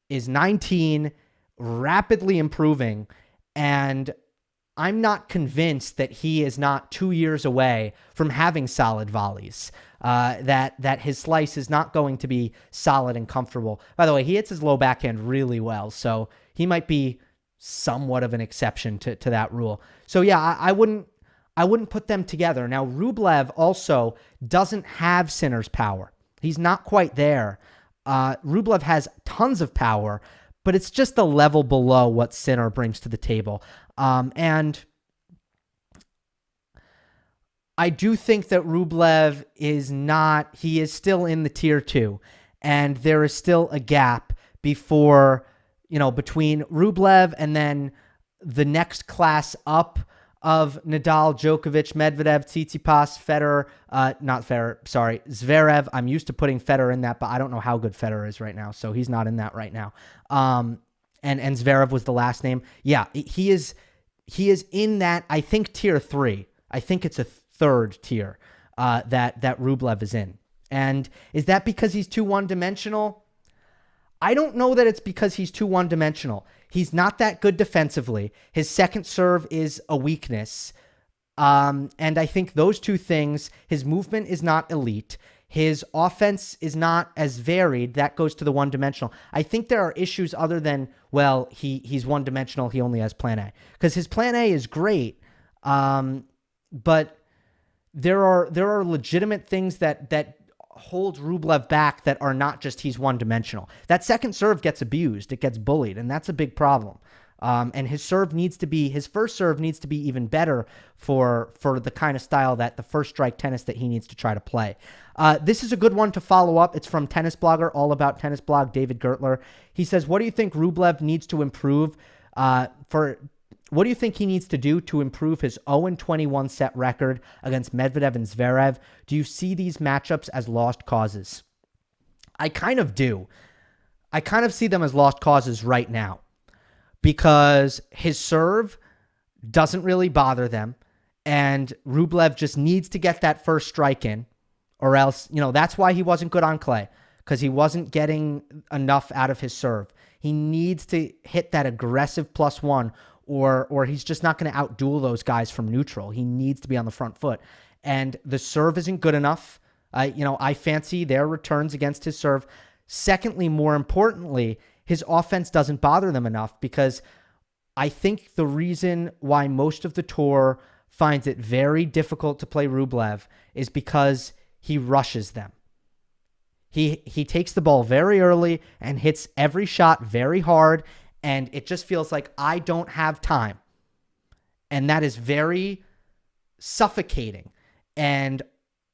19, rapidly improving, and I'm not convinced that he is not 2 years away from having solid volleys, that his slice is not going to be solid and comfortable. By the way, he hits his low backhand really well, so he might be somewhat of an exception to that rule. So yeah, I wouldn't put them together. Now, Rublev also doesn't have Sinner's power. He's not quite there. Rublev has tons of power, but it's just a level below what Sinner brings to the table. And I do think that Rublev he is still in the tier 2, and there is still a gap between Rublev and then the next class up of Nadal, Djokovic, Medvedev, Tsitsipas, Zverev. I'm used to putting Federer in that, but I don't know how good Federer is right now, so he's not in that right now. And Zverev was the last name. Yeah, he is in that, I think, tier 3. I think it's a third tier that Rublev is in. And is that because he's too one-dimensional? I don't know that it's because he's too one-dimensional. He's not that good defensively. His second serve is a weakness. And I think those two things, his movement is not elite. His offense is not as varied. That goes to the one-dimensional. I think there are issues other than, well, he's one-dimensional. He only has plan A. Because his plan A is great. But there are legitimate things that hold Rublev back that are not just he's one-dimensional. That second serve gets abused. It gets bullied, and that's a big problem. And his first serve needs to be even better for the kind of style that the first strike tennis that he needs to try to play. This is a good one to follow up. It's from tennis blogger, All About Tennis blog, David Gertler. He says, what do you think Rublev needs to improve what do you think he needs to do to improve his 0-21 set record against Medvedev and Zverev? Do you see these matchups as lost causes? I kind of do. I kind of see them as lost causes right now because his serve doesn't really bother them, and Rublev just needs to get that first strike in, or else, that's why he wasn't good on clay, because he wasn't getting enough out of his serve. He needs to hit that aggressive +1, or he's just not going to outduel those guys from neutral. He needs to be on the front foot. And the serve isn't good enough. I fancy their returns against his serve. Secondly, more importantly, his offense doesn't bother them enough, because I think the reason why most of the tour finds it very difficult to play Rublev is because he rushes them. He takes the ball very early and hits every shot very hard, and it just feels like I don't have time. And that is very suffocating and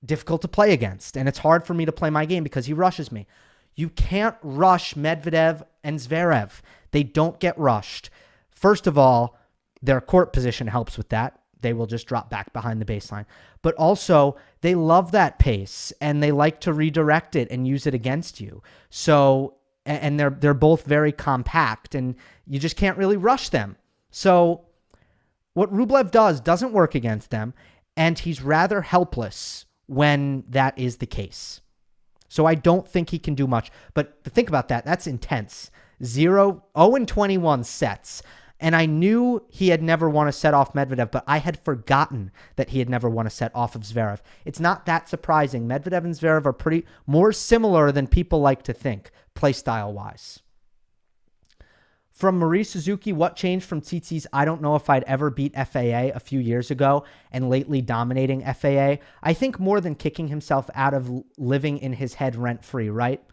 difficult to play against. And it's hard for me to play my game because he rushes me. You can't rush Medvedev and Zverev. They don't get rushed. First of all, their court position helps with that. They will just drop back behind the baseline. But also, they love that pace, and they like to redirect it and use it against you. So, and they're both very compact, and you just can't really rush them. So what Rublev doesn't work against them, and he's rather helpless when that is the case. So I don't think he can do much. But think about that. That's intense. 0-21 sets. And I knew he had never won a set off Medvedev, but I had forgotten that he had never won a set off of Zverev. It's not that surprising. Medvedev and Zverev are pretty more similar than people like to think, play style wise. From Marie Suzuki, what changed from Tsitsipas? I don't know if I'd ever beat FAA a few years ago and lately dominating FAA. I think more than kicking himself out of living in his head rent-free, right?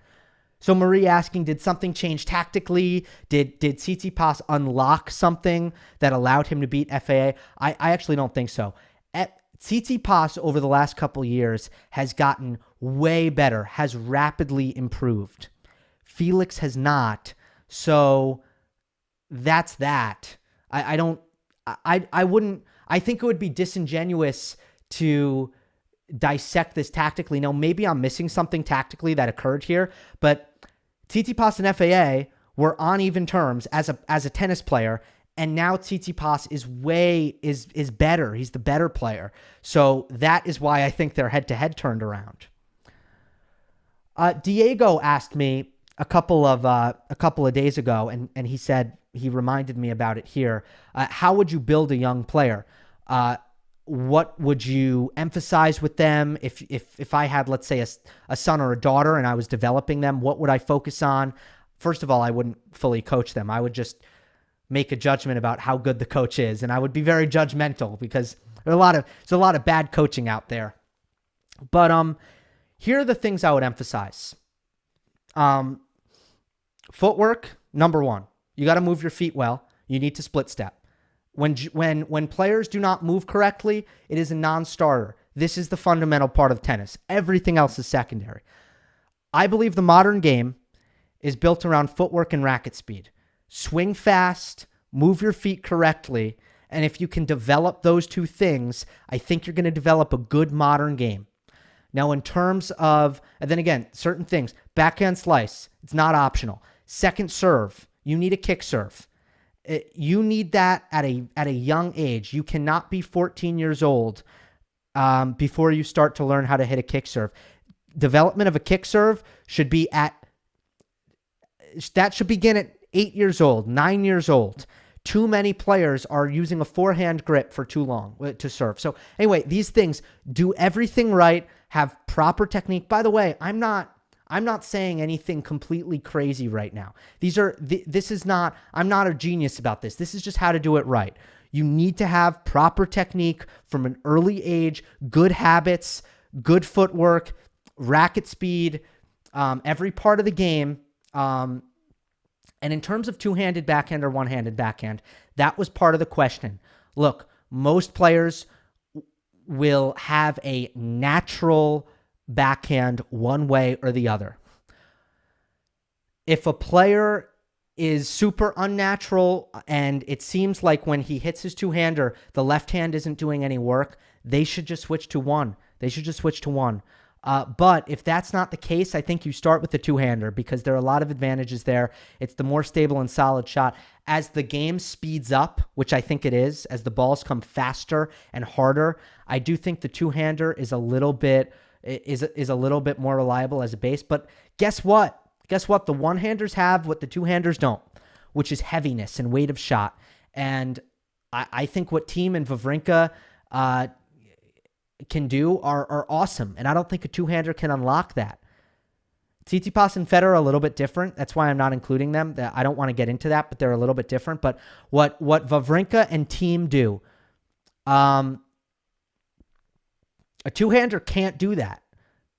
So Marie asking, did something change tactically? Did Tsitsipas unlock something that allowed him to beat FAA? I actually don't think so. Tsitsipas over the last couple years has gotten way better, has rapidly improved. Felix has not. So that's that. I think it would be disingenuous to dissect this tactically. Now, maybe I'm missing something tactically that occurred here, but Tsitsipas and FAA were on even terms as a tennis player, and now Tsitsipas is better. He's the better player. So that is why I think their head-to-head turned around. Diego asked me a couple of days ago, and he said, he reminded me about it here. How would you build a young player? What would you emphasize with them? If I had, let's say, a son or a daughter and I was developing them, what would I focus on? First of all, I wouldn't fully coach them. I would just make a judgment about how good the coach is, and I would be very judgmental because there's a lot of bad coaching out there. But here are the things I would emphasize. Footwork, number one. You got to move your feet well. You need to split step. When players do not move correctly, it is a non-starter. This is the fundamental part of tennis. Everything else is secondary. I believe the modern game is built around footwork and racket speed. Swing fast, move your feet correctly, and if you can develop those two things, I think you're going to develop a good modern game. Now, in terms of, and then again, certain things, backhand slice, it's not optional. Second serve, you need a kick serve. You need that at a young age. You cannot be 14 years old before you start to learn how to hit a kick serve. Development of a kick serve should begin at 8 years old, 9 years old. Too many players are using a forehand grip for too long to serve. So anyway, these things, do everything right, have proper technique. By the way, I'm not saying anything completely crazy right now. I'm not a genius about this. This is just how to do it right. You need to have proper technique from an early age, good habits, good footwork, racket speed, every part of the game. And in terms of two-handed backhand or one-handed backhand, that was part of the question. Look, most players will have a natural backhand one way or the other. If a player is super unnatural and it seems like when he hits his two-hander, the left hand isn't doing any work, they should just switch to one. But if that's not the case, I think you start with the two-hander because there are a lot of advantages there. It's the more stable and solid shot. As the game speeds up, which I think it is, as the balls come faster and harder, I do think the two-hander is a little bit more reliable as a base. But guess what? The one-handers have what the two-handers don't, which is heaviness and weight of shot. And I think what Thiem and Wawrinka can do are awesome. And I don't think a two-hander can unlock that. Tsitsipas and Federer are a little bit different. That's why I'm not including them. I don't want to get into that, but they're a little bit different. But what Wawrinka and Thiem do, a two-hander can't do that.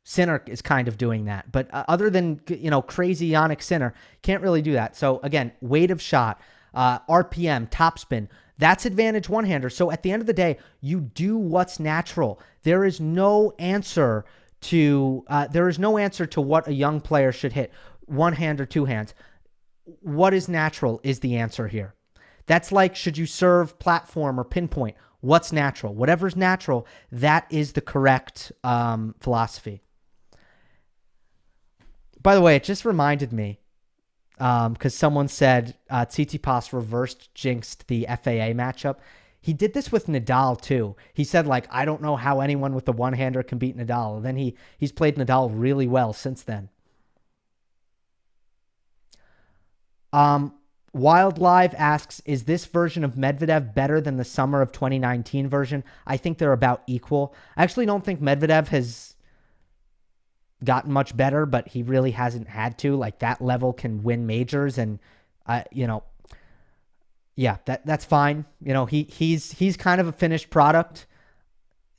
Sinner is kind of doing that. But other than, crazy Yannick Sinner, can't really do that. So again, weight of shot, RPM, topspin, that's advantage one-hander. So at the end of the day, you do what's natural. There is no answer to what a young player should hit, one hand or two hands. What is natural is the answer here. That's like, should you serve platform or pinpoint? What's natural? Whatever's natural, that is the correct philosophy. By the way, it just reminded me, because someone said Tsitsipas reversed jinxed the FAA matchup. He did this with Nadal too. He said, I don't know how anyone with a one-hander can beat Nadal. And then he's played Nadal really well since then. Wild Live asks, is this version of Medvedev better than the summer of 2019 version? I think they're about equal. I actually don't think Medvedev has gotten much better, but he really hasn't had to. That level can win majors, and Yeah, that's fine. You know, he's kind of a finished product.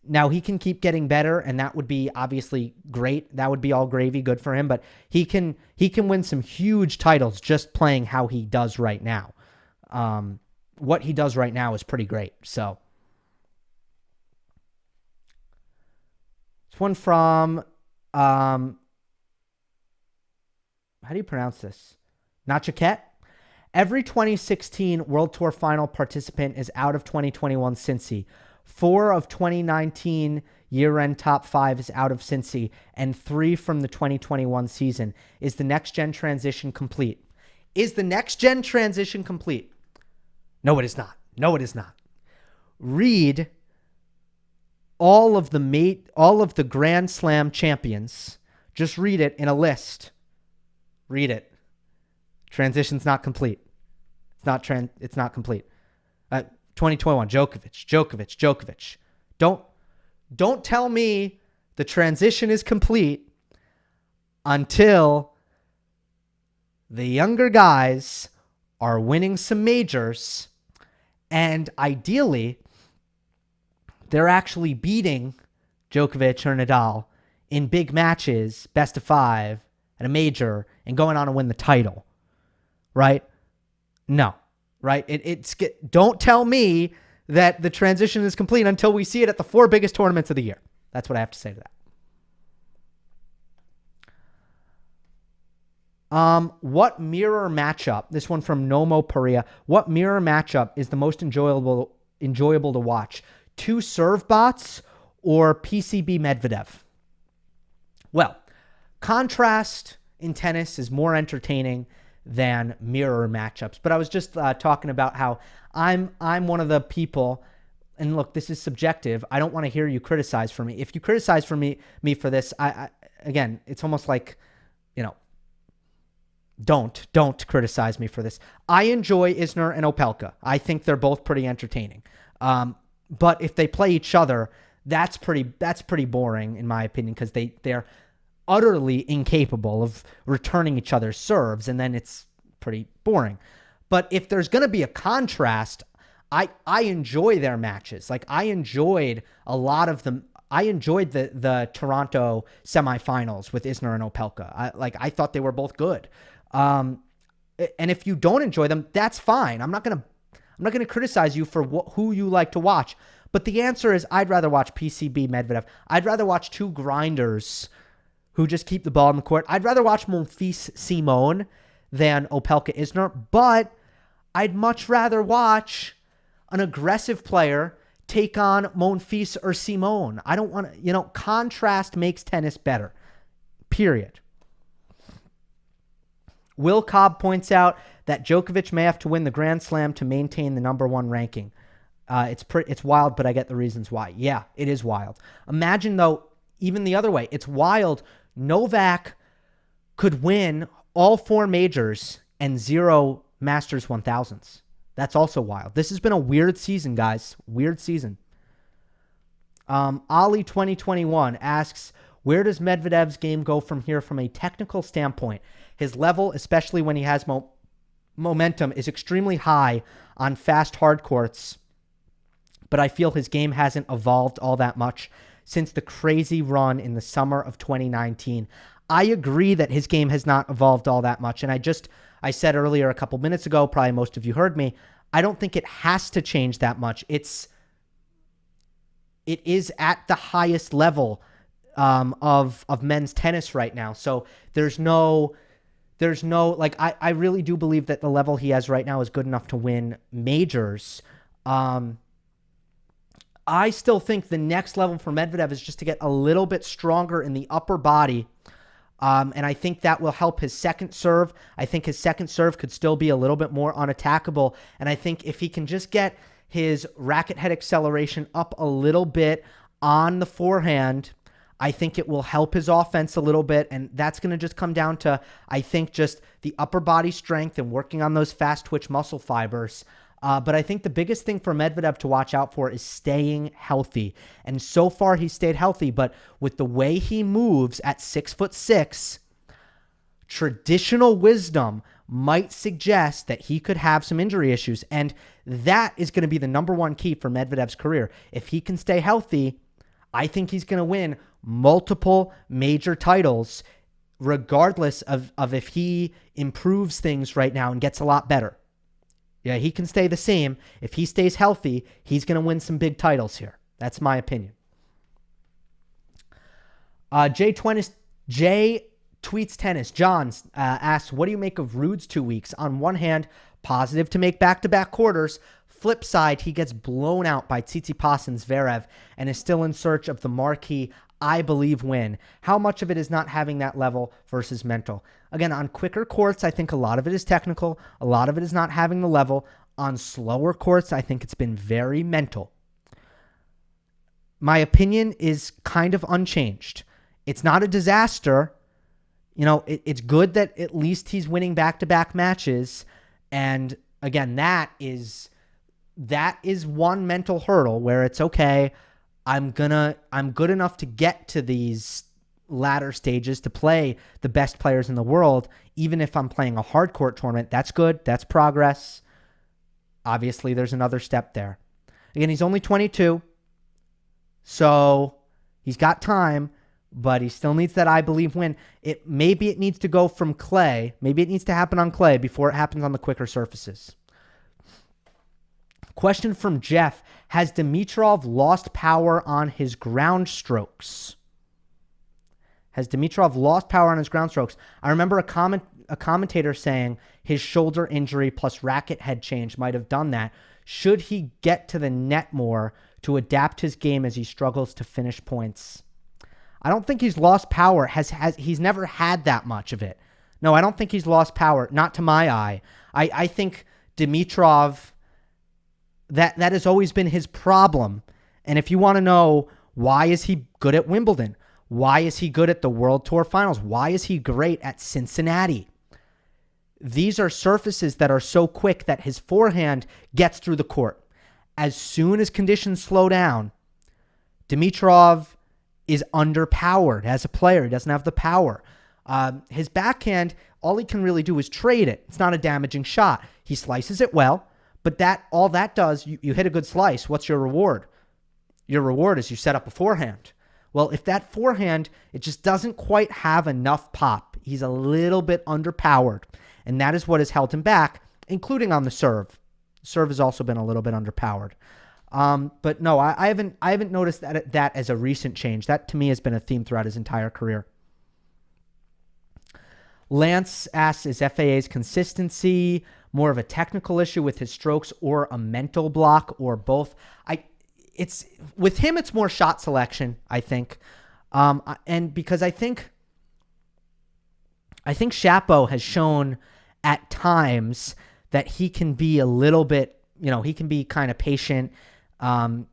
Now he can keep getting better, and that would be obviously great. That would be all gravy, good for him. But he can win some huge titles just playing how he does right now. What he does right now is pretty great. So this one from how do you pronounce this? Nachaket. Every 2016 World Tour final participant is out of 2021 Cincy. 4 of 2019 year-end top 5 is out of Cincy, and 3 from the 2021 season. Is the next-gen transition complete? Is the next-gen transition complete? No, it is not. No, it is not. Read all of the Grand Slam champions. Just read it in a list. Read it. Transition's not complete. It's not complete. 2021, Djokovic. Don't tell me the transition is complete until the younger guys are winning some majors, and ideally they're actually beating Djokovic or Nadal in big matches, best of 5 at a major, and going on to win the title. Right? No. Right? Don't tell me that the transition is complete until we see it at the 4 biggest tournaments of the year. That's what I have to say to that. What mirror matchup? This one from Nomo Paria. What mirror matchup is the most enjoyable to watch? 2 serve bots or PCB Medvedev? Well, contrast in tennis is more entertaining than mirror matchups. But I was just talking about how I'm one of the people, and look, this is subjective. I don't want to hear you criticize for me. If you criticize for me for this, I again, it's almost like, you know, don't criticize me for this. I enjoy Isner and Opelka. I think they're both pretty entertaining. But if they play each other, that's pretty boring in my opinion, because they're utterly incapable of returning each other's serves, and then it's pretty boring. But if there's going to be a contrast, I enjoy their matches. Like, I enjoyed a lot of them. I enjoyed the Toronto semifinals with Isner and Opelka. I thought they were both good. And if you don't enjoy them, that's fine. I'm not gonna criticize you for who you like to watch. But the answer is, I'd rather watch PCB Medvedev. I'd rather watch 2 grinders who just keep the ball in the court. I'd rather watch Monfils Simon than Opelka Isner, but I'd much rather watch an aggressive player take on Monfils or Simon. I don't want to, contrast makes tennis better. Period. Will Cobb points out that Djokovic may have to win the Grand Slam to maintain the number 1 ranking. It's wild, but I get the reasons why. Yeah, it is wild. Imagine, though, even the other way. It's wild. Novak could win all 4 majors and 0 Masters 1000s. That's also wild. This has been a weird season, guys. Weird season. Ali 2021 asks, where does Medvedev's game go from here from a technical standpoint? His level, especially when he has momentum, is extremely high on fast hard courts, but I feel his game hasn't evolved all that much since the crazy run in the summer of 2019. I agree that his game has not evolved all that much. And I said earlier a couple minutes ago, probably most of you heard me, I don't think it has to change that much. It is at the highest level of men's tennis right now. So there's no, I really do believe that the level he has right now is good enough to win majors. I still think the next level for Medvedev is just to get a little bit stronger in the upper body. And I think that will help his second serve. I think his second serve could still be a little bit more unattackable. And I think if he can just get his racket head acceleration up a little bit on the forehand, I think it will help his offense a little bit. And that's going to just come down to, I think, just the upper body strength and working on those fast twitch muscle fibers. But I think the biggest thing for Medvedev to watch out for is staying healthy. And so far he stayed healthy, but with the way he moves at 6'6", traditional wisdom might suggest that he could have some injury issues. And that is going to be the number one key for Medvedev's career. If he can stay healthy, I think he's going to win multiple major titles, regardless of if he improves things right now and gets a lot better. Yeah, he can stay the same. If he stays healthy, he's going to win some big titles here. That's my opinion. Jay Tweets Tennis. John asks, what do you make of Rude's 2 weeks? On one hand, positive to make back-to-back quarters. Flip side, he gets blown out by Tsitsipas and Zverev and is still in search of the marquee, I believe, win. How much of it is not having that level versus mental? Again, on quicker courts, I think a lot of it is technical. A lot of it is not having the level. On slower courts, I think it's been very mental. My opinion is kind of unchanged. It's not a disaster. It's good that at least he's winning back-to-back matches. And again, that is one mental hurdle where it's okay. I'm good enough to get to these latter stages to play the best players in the world. Even if I'm playing a hard court tournament, that's good. That's progress. Obviously, there's another step there. Again, he's only 22. So he's got time, but he still needs that I believe win. Maybe it needs to go from clay. Maybe it needs to happen on clay before it happens on the quicker surfaces. Question from Jeff. Has Dimitrov lost power on his ground strokes? Has Dimitrov lost power on his ground strokes? I remember a commentator saying his shoulder injury plus racket head change might have done that. Should he get to the net more to adapt his game as he struggles to finish points? I don't think he's lost power. He's never had that much of it. No, I don't think he's lost power. Not to my eye. I think Dimitrov, that has always been his problem. And if you want to know why is he good at Wimbledon? Why is he good at the World Tour Finals? Why is he great at Cincinnati? These are surfaces that are so quick that his forehand gets through the court. As soon as conditions slow down, Dimitrov is underpowered as a player. He doesn't have the power. His backhand, all he can really do is trade it. It's not a damaging shot. He slices it well, but all that does, you hit a good slice. What's your reward? Your reward is you set up a forehand. Well, if that forehand, it just doesn't quite have enough pop. He's a little bit underpowered, and that is what has held him back, including on the serve. Serve has also been a little bit underpowered. But no, I haven't noticed that as a recent change. That to me has been a theme throughout his entire career. Lance asks, is FAA's consistency more of a technical issue with his strokes or a mental block or both? With him, it's more shot selection, I think. And because I think Shapo has shown at times that he can be a little bit, he can be kind of patient, and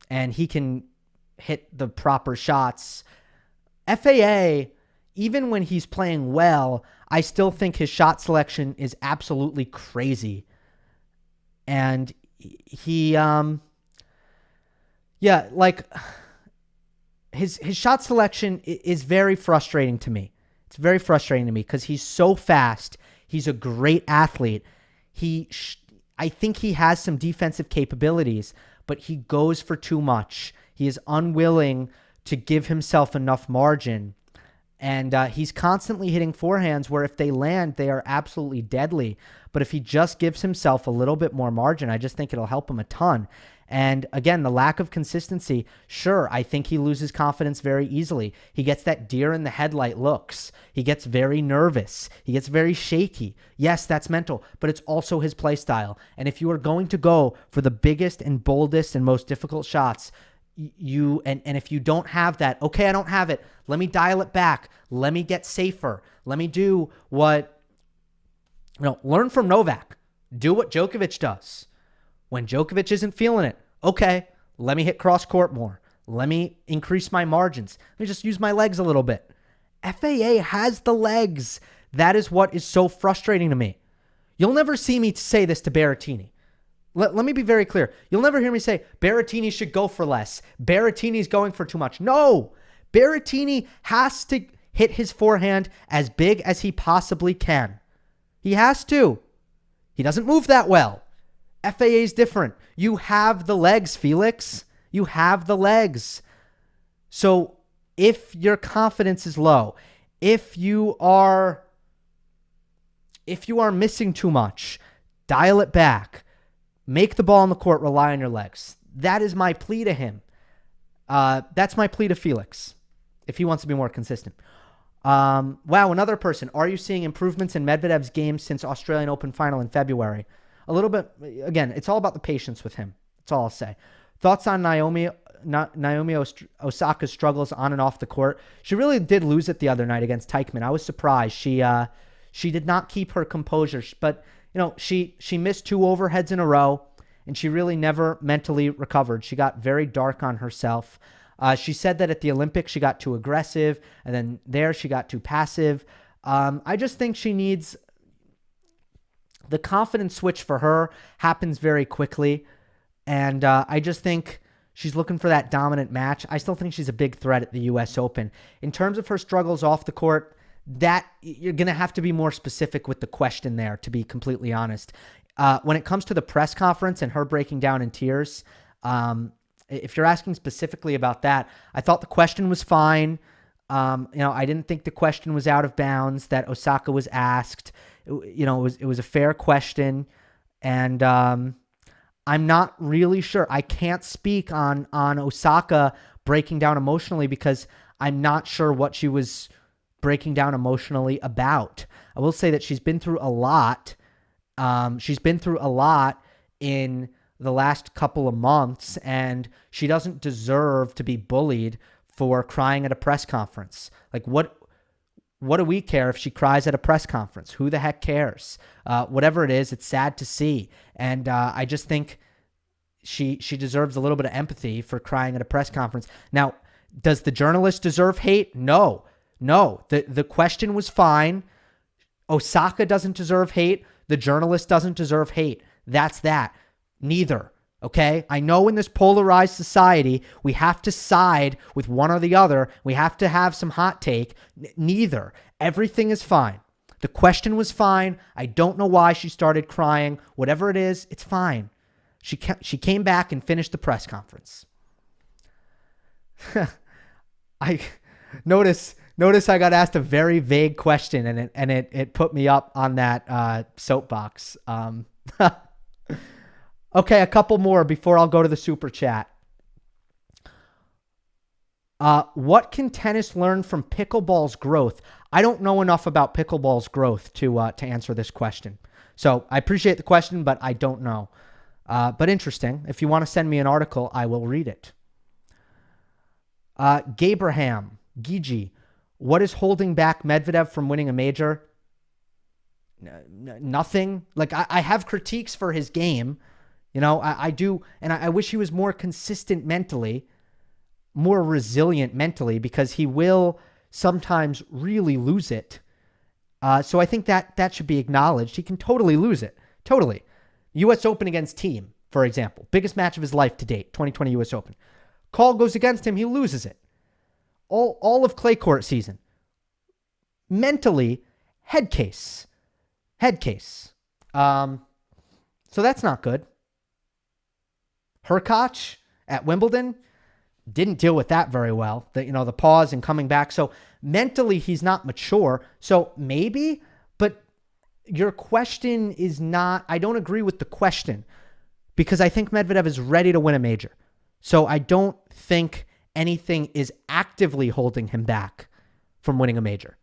he can hit the proper shots. FAA, even when he's playing well, I still think his shot selection is absolutely crazy. And he, his shot selection is very frustrating to me. It's very frustrating to me because he's so fast. He's a great athlete. I think he has some defensive capabilities, but he goes for too much. He is unwilling to give himself enough margin. And he's constantly hitting forehands where if they land, they are absolutely deadly. But if he just gives himself a little bit more margin, I just think it'll help him a ton. And again, the lack of consistency, sure, I think he loses confidence very easily. He gets that deer in the headlight looks. He gets very nervous. He gets very shaky. Yes, that's mental, but it's also his play style. And if you are going to go for the biggest and boldest and most difficult shots, and if you don't have that, okay, I don't have it. Let me dial it back. Let me get safer. Let me do learn from Novak. Do what Djokovic does. When Djokovic isn't feeling it, okay, let me hit cross court more. Let me increase my margins. Let me just use my legs a little bit. FAA has the legs. That is what is so frustrating to me. You'll never see me say this to Berrettini. Let me be very clear. You'll never hear me say, Berrettini should go for less. Berrettini's going for too much. No, Berrettini has to hit his forehand as big as he possibly can. He has to. He doesn't move that well. FAA is different. You have the legs, Felix. You have the legs. So if your confidence is low, if you are missing too much, dial it back. Make the ball on the court, rely on your legs. That is my plea to him. That's my plea to Felix, if he wants to be more consistent. Wow, another person. Are you seeing improvements in Medvedev's game since Australian Open final in February? A little bit. Again, it's all about the patience with him. That's all I'll say. Thoughts on Naomi Osaka's struggles on and off the court? She really did lose it the other night against Teichmann. I was surprised. She did not keep her composure, but she missed 2 overheads in a row, and she really never mentally recovered. She got very dark on herself. She said that at the Olympics she got too aggressive, and then there she got too passive. I just think she needs the confidence switch for her happens very quickly, and I just think she's looking for that dominant match. I still think she's a big threat at the US Open. In terms of her struggles off the court, that you're going to have to be more specific with the question there, to be completely honest. When it comes to the press conference and her breaking down in tears, if you're asking specifically about that, I thought the question was fine. I didn't think the question was out of bounds that Osaka was asked. It was a fair question, and I'm not really sure. I can't speak on Osaka breaking down emotionally because I'm not sure what she was breaking down emotionally about. I will say that she's been through a lot. She's been through a lot in the last couple of months, and she doesn't deserve to be bullied for crying at a press conference. Like, what do we care if she cries at a press conference? Who the heck cares? Whatever it is, it's sad to see. And I just think she deserves a little bit of empathy for crying at a press conference. Now, does the journalist deserve hate? No. The question was fine. Osaka doesn't deserve hate. The journalist doesn't deserve hate. That's that. Neither. Okay? I know in this polarized society, we have to side with one or the other. We have to have some hot take. Neither. Everything is fine. The question was fine. I don't know why she started crying. Whatever it is, it's fine. She came back and finished the press conference. I notice I got asked a very vague question, and it put me up on that soapbox. Okay, a couple more before I'll go to the super chat. What can tennis learn from pickleball's growth? I don't know enough about pickleball's growth to answer this question. So I appreciate the question, but I don't know. But interesting. If you want to send me an article, I will read it. Gabraham, Gigi, what is holding back Medvedev from winning a major? Nothing. Like, I have critiques for his game. I do, and I wish he was more consistent mentally, more resilient mentally, because he will sometimes really lose it. So I think that should be acknowledged. He can totally lose it. Totally. US Open against Thiem, for example. Biggest match of his life to date, 2020 US Open. Call goes against him, he loses it. All of clay court season. Mentally, head case. So that's not good. Hurkacz at Wimbledon didn't deal with that very well. The pause and coming back. So mentally, he's not mature. So maybe, but your question is not, I don't agree with the question, because I think Medvedev is ready to win a major. So I don't think anything is actively holding him back from winning a major.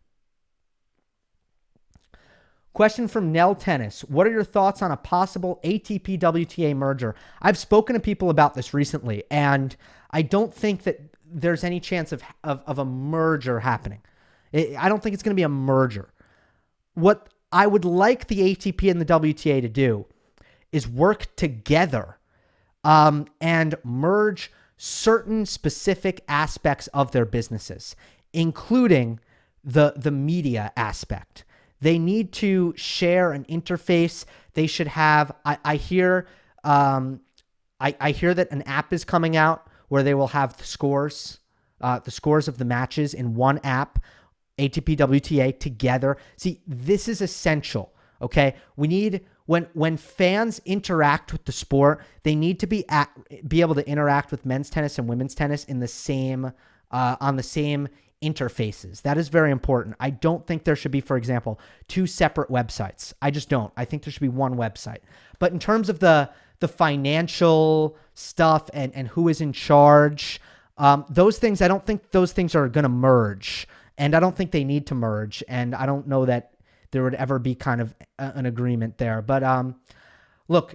Question from Nell Tennis. What are your thoughts on a possible ATP WTA merger? I've spoken to people about this recently, and I don't think that there's any chance of a merger happening. I don't think it's going to be a merger. What I would like the ATP and the WTA to do is work together and merge certain specific aspects of their businesses, including the media aspect. They need to share an interface. They should have, I hear that an app is coming out where they will have the scores of the matches in one app, ATP, WTA together. See, this is essential. Okay, we need when fans interact with the sport, they need to be able to interact with men's tennis and women's tennis in the same on the same interfaces. That is very important. I don't think there should be, for example, two separate websites. I just don't. I think there should be one website. But in terms of the financial stuff and who is in charge, those things, I don't think those things are going to merge, and I don't think they need to merge. And I don't know that there would ever be kind of an agreement there. But look,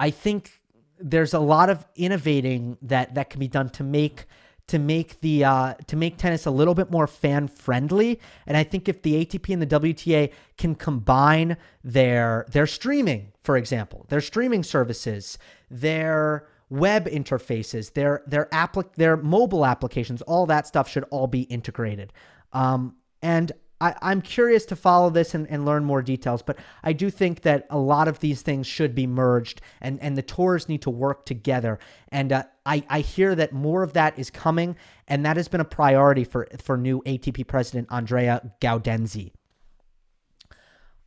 I think there's a lot of innovating that can be done to make tennis a little bit more fan friendly. And I think if the ATP and the WTA can combine their streaming, for example, their streaming services, their web interfaces, their mobile applications, all that stuff should all be integrated. And I'm curious to follow this and learn more details, but I do think that a lot of these things should be merged, and the tours need to work together. And I hear that more of that is coming, and that has been a priority for new ATP president Andrea Gaudenzi.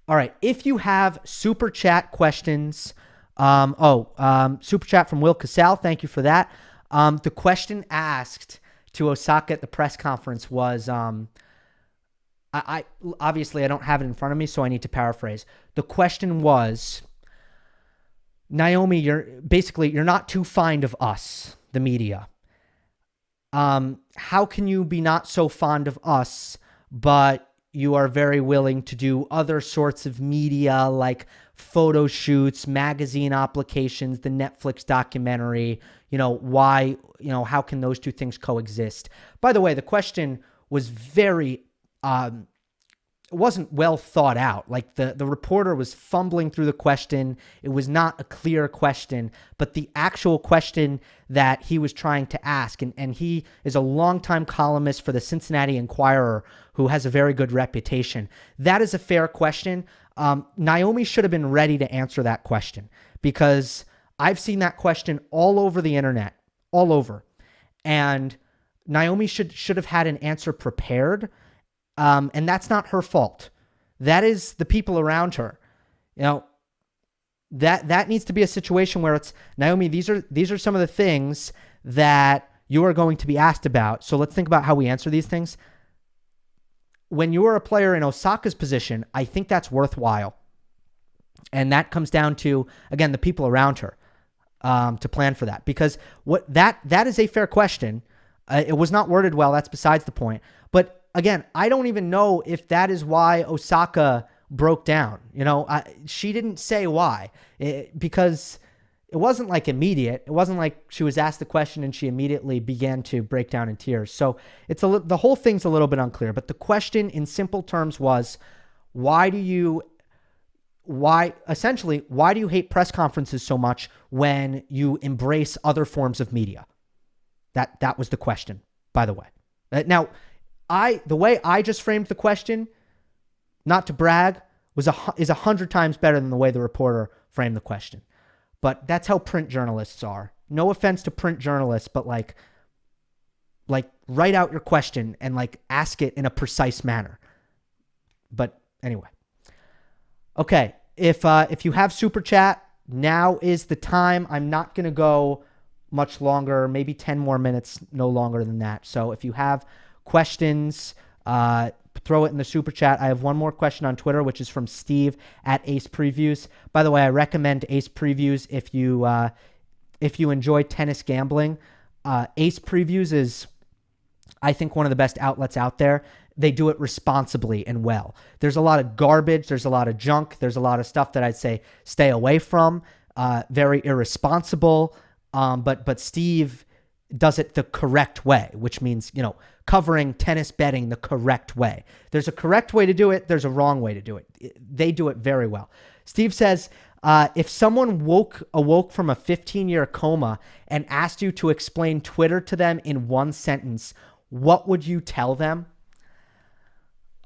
All right, if you have super chat questions, super chat from Will Casal, thank you for that. The question asked to Osaka at the press conference was, I obviously I don't have it in front of me, so I need to paraphrase. The question was, Naomi, you're not too fond of us, the media. How can you be not so fond of us, but you are very willing to do other sorts of media like photo shoots, magazine applications, the Netflix documentary? Why, how can those two things coexist? By the way, the question was very it wasn't well thought out. Like the reporter was fumbling through the question. It was not a clear question, but the actual question that he was trying to ask, and he is a longtime columnist for the Cincinnati Enquirer who has a very good reputation. That is a fair question. Naomi should have been ready to answer that question, because I've seen that question all over the internet, all over. And Naomi should have had an answer prepared. And that's not her fault. That is the people around her. That needs to be a situation where it's, Naomi, these are some of the things that you are going to be asked about. So let's think about how we answer these things. When you are a player in Osaka's position, I think that's worthwhile. And that comes down to, again, the people around her, to plan for that, because that is a fair question. It was not worded well. That's besides the point. But again, I don't even know if that is why Osaka broke down. She didn't say why, because it wasn't like immediate. It wasn't like she was asked the question and she immediately began to break down in tears. So the whole thing's a little bit unclear. But the question in simple terms was, why do you hate press conferences so much when you embrace other forms of media? That was the question, by the way. Now, the way I just framed the question, not to brag, is 100 times better than the way the reporter framed the question. But that's how print journalists are. No offense to print journalists, but like write out your question and ask it in a precise manner. But anyway. Okay, if you have super chat, now is the time. I'm not going to go much longer, maybe 10 more minutes, no longer than that. So if you have questions, throw it in the super chat. I have one more question on Twitter, which is from Steve at Ace Previews. By the way, I recommend Ace Previews if you enjoy tennis gambling. Ace Previews is, I think, one of the best outlets out there. They do it responsibly and well. There's a lot of garbage. There's a lot of junk. There's a lot of stuff that I'd say stay away from. Very irresponsible. But Steve does it the correct way, which means, covering tennis betting the correct way. There's a correct way to do it. There's a wrong way to do it. They do it very well. Steve says, if someone awoke from a 15-year coma and asked you to explain Twitter to them in one sentence, what would you tell them?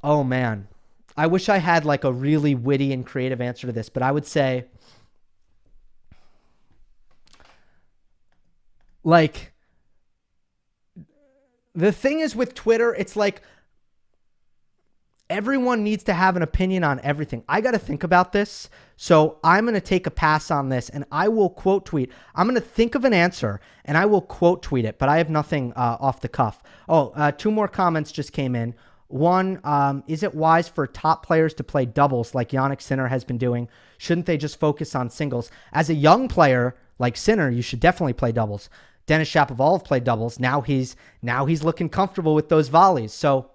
Oh, man. I wish I had a really witty and creative answer to this, but I would say, the thing is with Twitter, it's everyone needs to have an opinion on everything. I got to think about this. So I'm going to take a pass on this and I will quote tweet. I'm going to think of an answer and I will quote tweet it, but I have nothing off the cuff. Two more comments just came in. One, is it wise for top players to play doubles like Jannik Sinner has been doing? Shouldn't they just focus on singles? As a young player like Sinner, you should definitely play doubles. Denis Shapovalov played doubles. Now he's looking comfortable with those volleys. So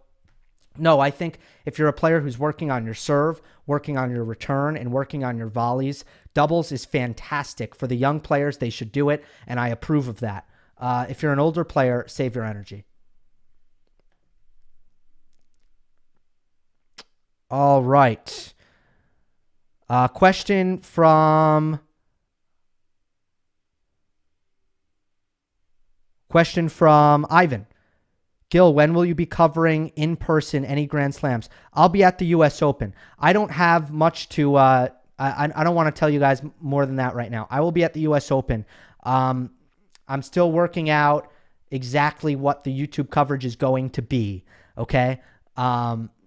no, I think if you're a player who's working on your serve, working on your return, and working on your volleys, doubles is fantastic. For the young players, they should do it, and I approve of that. If you're an older player, save your energy. All right. Question from Ivan. Gill, when will you be covering in person any Grand Slams? I'll be at the US Open. I don't have much to, I don't want to tell you guys more than that right now. I will be at the US Open. I'm still working out exactly what the YouTube coverage is going to be. Okay.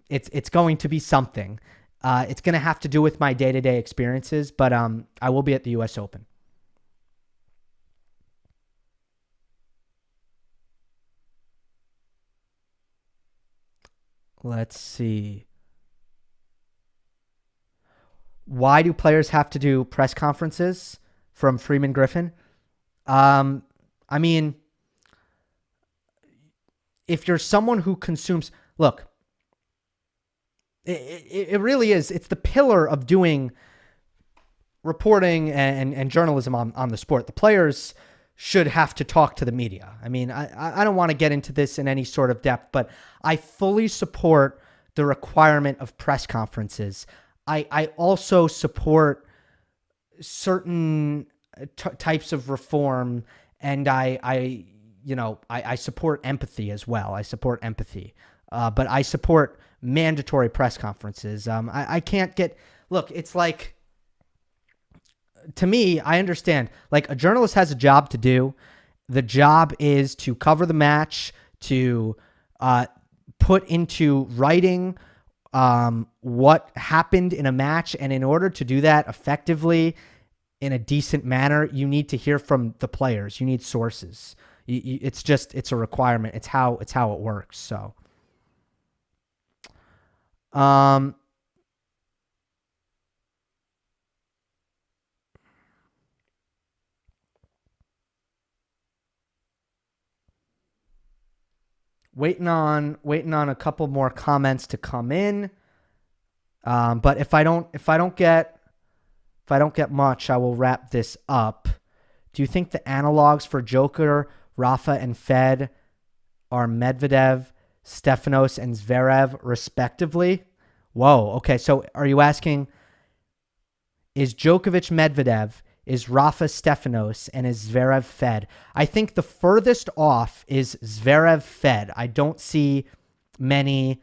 It's going to be something. It's going to have to do with my day-to-day experiences, but I will be at the US Open. Let's see. Why do players have to do press conferences? From Freeman Griffin. I mean, if you're someone who consumes, look, it really is. It's the pillar of doing reporting and journalism on the sport. The players should have to talk to the media. I mean, I don't want to get into this in any sort of depth, but I fully support the requirement of press conferences. I also support certain types of reform, and I support empathy as well. I support empathy, but I support mandatory press conferences. I can't get, look, it's like, to me, I understand, like, a journalist has a job to do. The job is to cover the match, to put into writing what happened in a match. And in order to do that effectively in a decent manner, you need to hear from the players. You need sources. It's a requirement. It's how it works. So, waiting on a couple more comments to come in. But if I don't get much, I will wrap this up. Do you think the analogs for Joker, Rafa, and Fed are Medvedev, Stefanos, and Zverev, respectively? Whoa. Okay. So are you asking, is Djokovic Medvedev, is Rafa Stefanos, and is Zverev Fed? I think the furthest off is Zverev Fed. I don't see many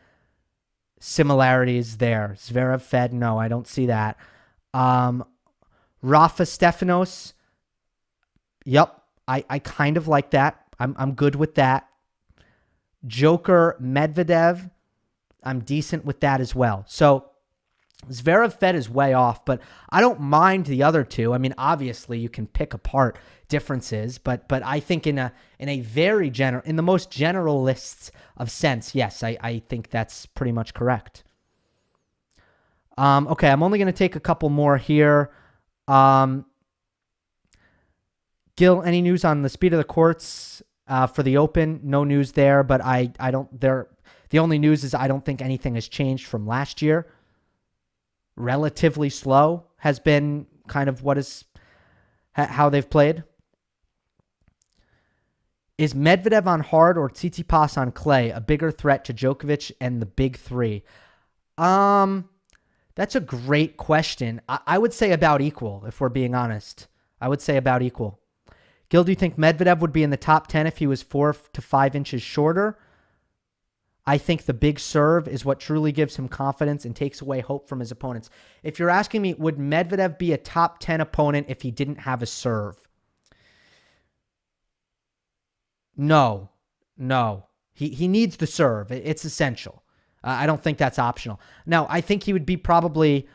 similarities there. Zverev Fed, no, I don't see that. Rafa Stefanos, yep, I kind of like that. I'm good with that. Joker Medvedev, I'm decent with that as well. So Zverev Fed is way off, but I don't mind the other two. I mean, obviously you can pick apart differences, but I think in a very general, in the most general lists of sense, yes, I think that's pretty much correct. Okay, I'm only going to take a couple more here. Gill, any news on the speed of the courts for the Open? No news there, but I don't. The only news is I don't think anything has changed from last year. Relatively slow has been kind of how they've played. Is Medvedev on hard or Tsitsipas on clay a bigger threat to Djokovic and the big three? That's a great question. I would say about equal, if we're being honest. I would say about equal. Gil, do you think Medvedev would be in the top 10 if he was 4 to 5 inches shorter? I think the big serve is what truly gives him confidence and takes away hope from his opponents. If you're asking me, would Medvedev be a top 10 opponent if he didn't have a serve? No. He needs the serve. It's essential. I don't think that's optional. Now, I think he would be probably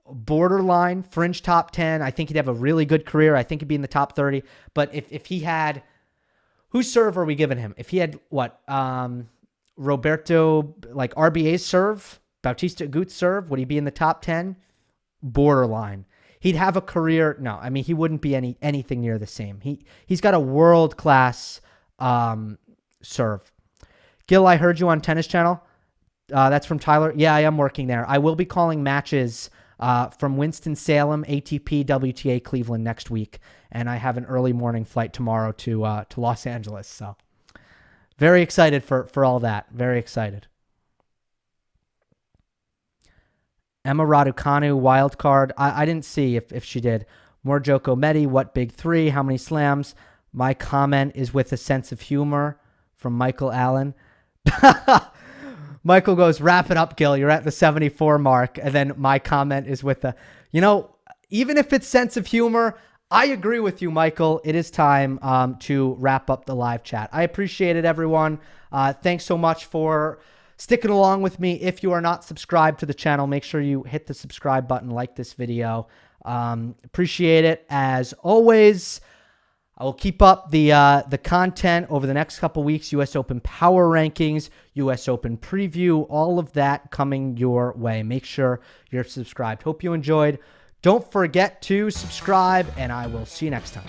borderline fringe top 10. I think he'd have a really good career. I think he'd be in the top 30. But if he had, whose serve are we giving him? If he had what? Roberto, like RBA's serve, Bautista Agut's serve, would he be in the top 10? Borderline. He'd have a career. No, I mean, he wouldn't be anything near the same. He's got a world-class serve. Gill, I heard you on Tennis Channel. That's from Tyler. Yeah, I am working there. I will be calling matches from Winston-Salem, ATP, WTA, Cleveland next week. And I have an early morning flight tomorrow to Los Angeles. So very excited for all that. Very excited. Emma Raducanu, wild card. I didn't see if she did. More Joko Medi, what big three? How many slams? My comment is with a sense of humor from Michael Allen. Michael goes, wrap it up, Gil. You're at the 74 mark. And then my comment is with the, even if it's sense of humor, I agree with you, Michael. It is time to wrap up the live chat. I appreciate it, everyone. Thanks so much for sticking along with me. If you are not subscribed to the channel, make sure you hit the subscribe button, like this video. Appreciate it. As always, I will keep up the content over the next couple weeks. U.S. Open Power Rankings, U.S. Open Preview, all of that coming your way. Make sure you're subscribed. Hope you enjoyed. Don't forget to subscribe, and I will see you next time.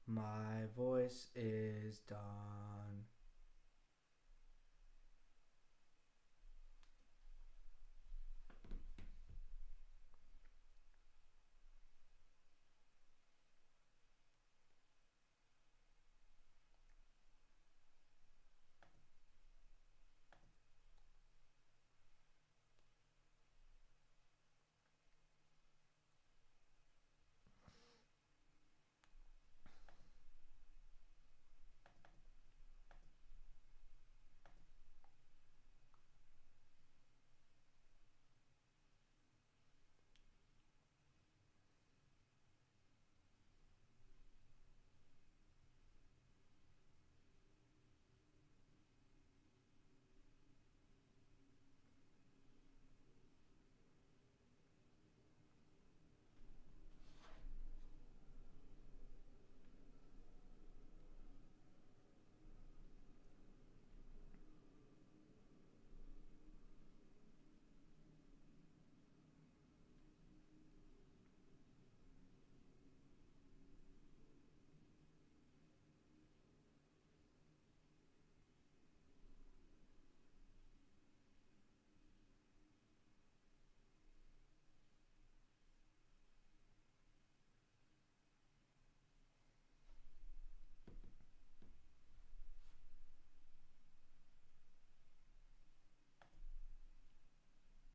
My voice is done.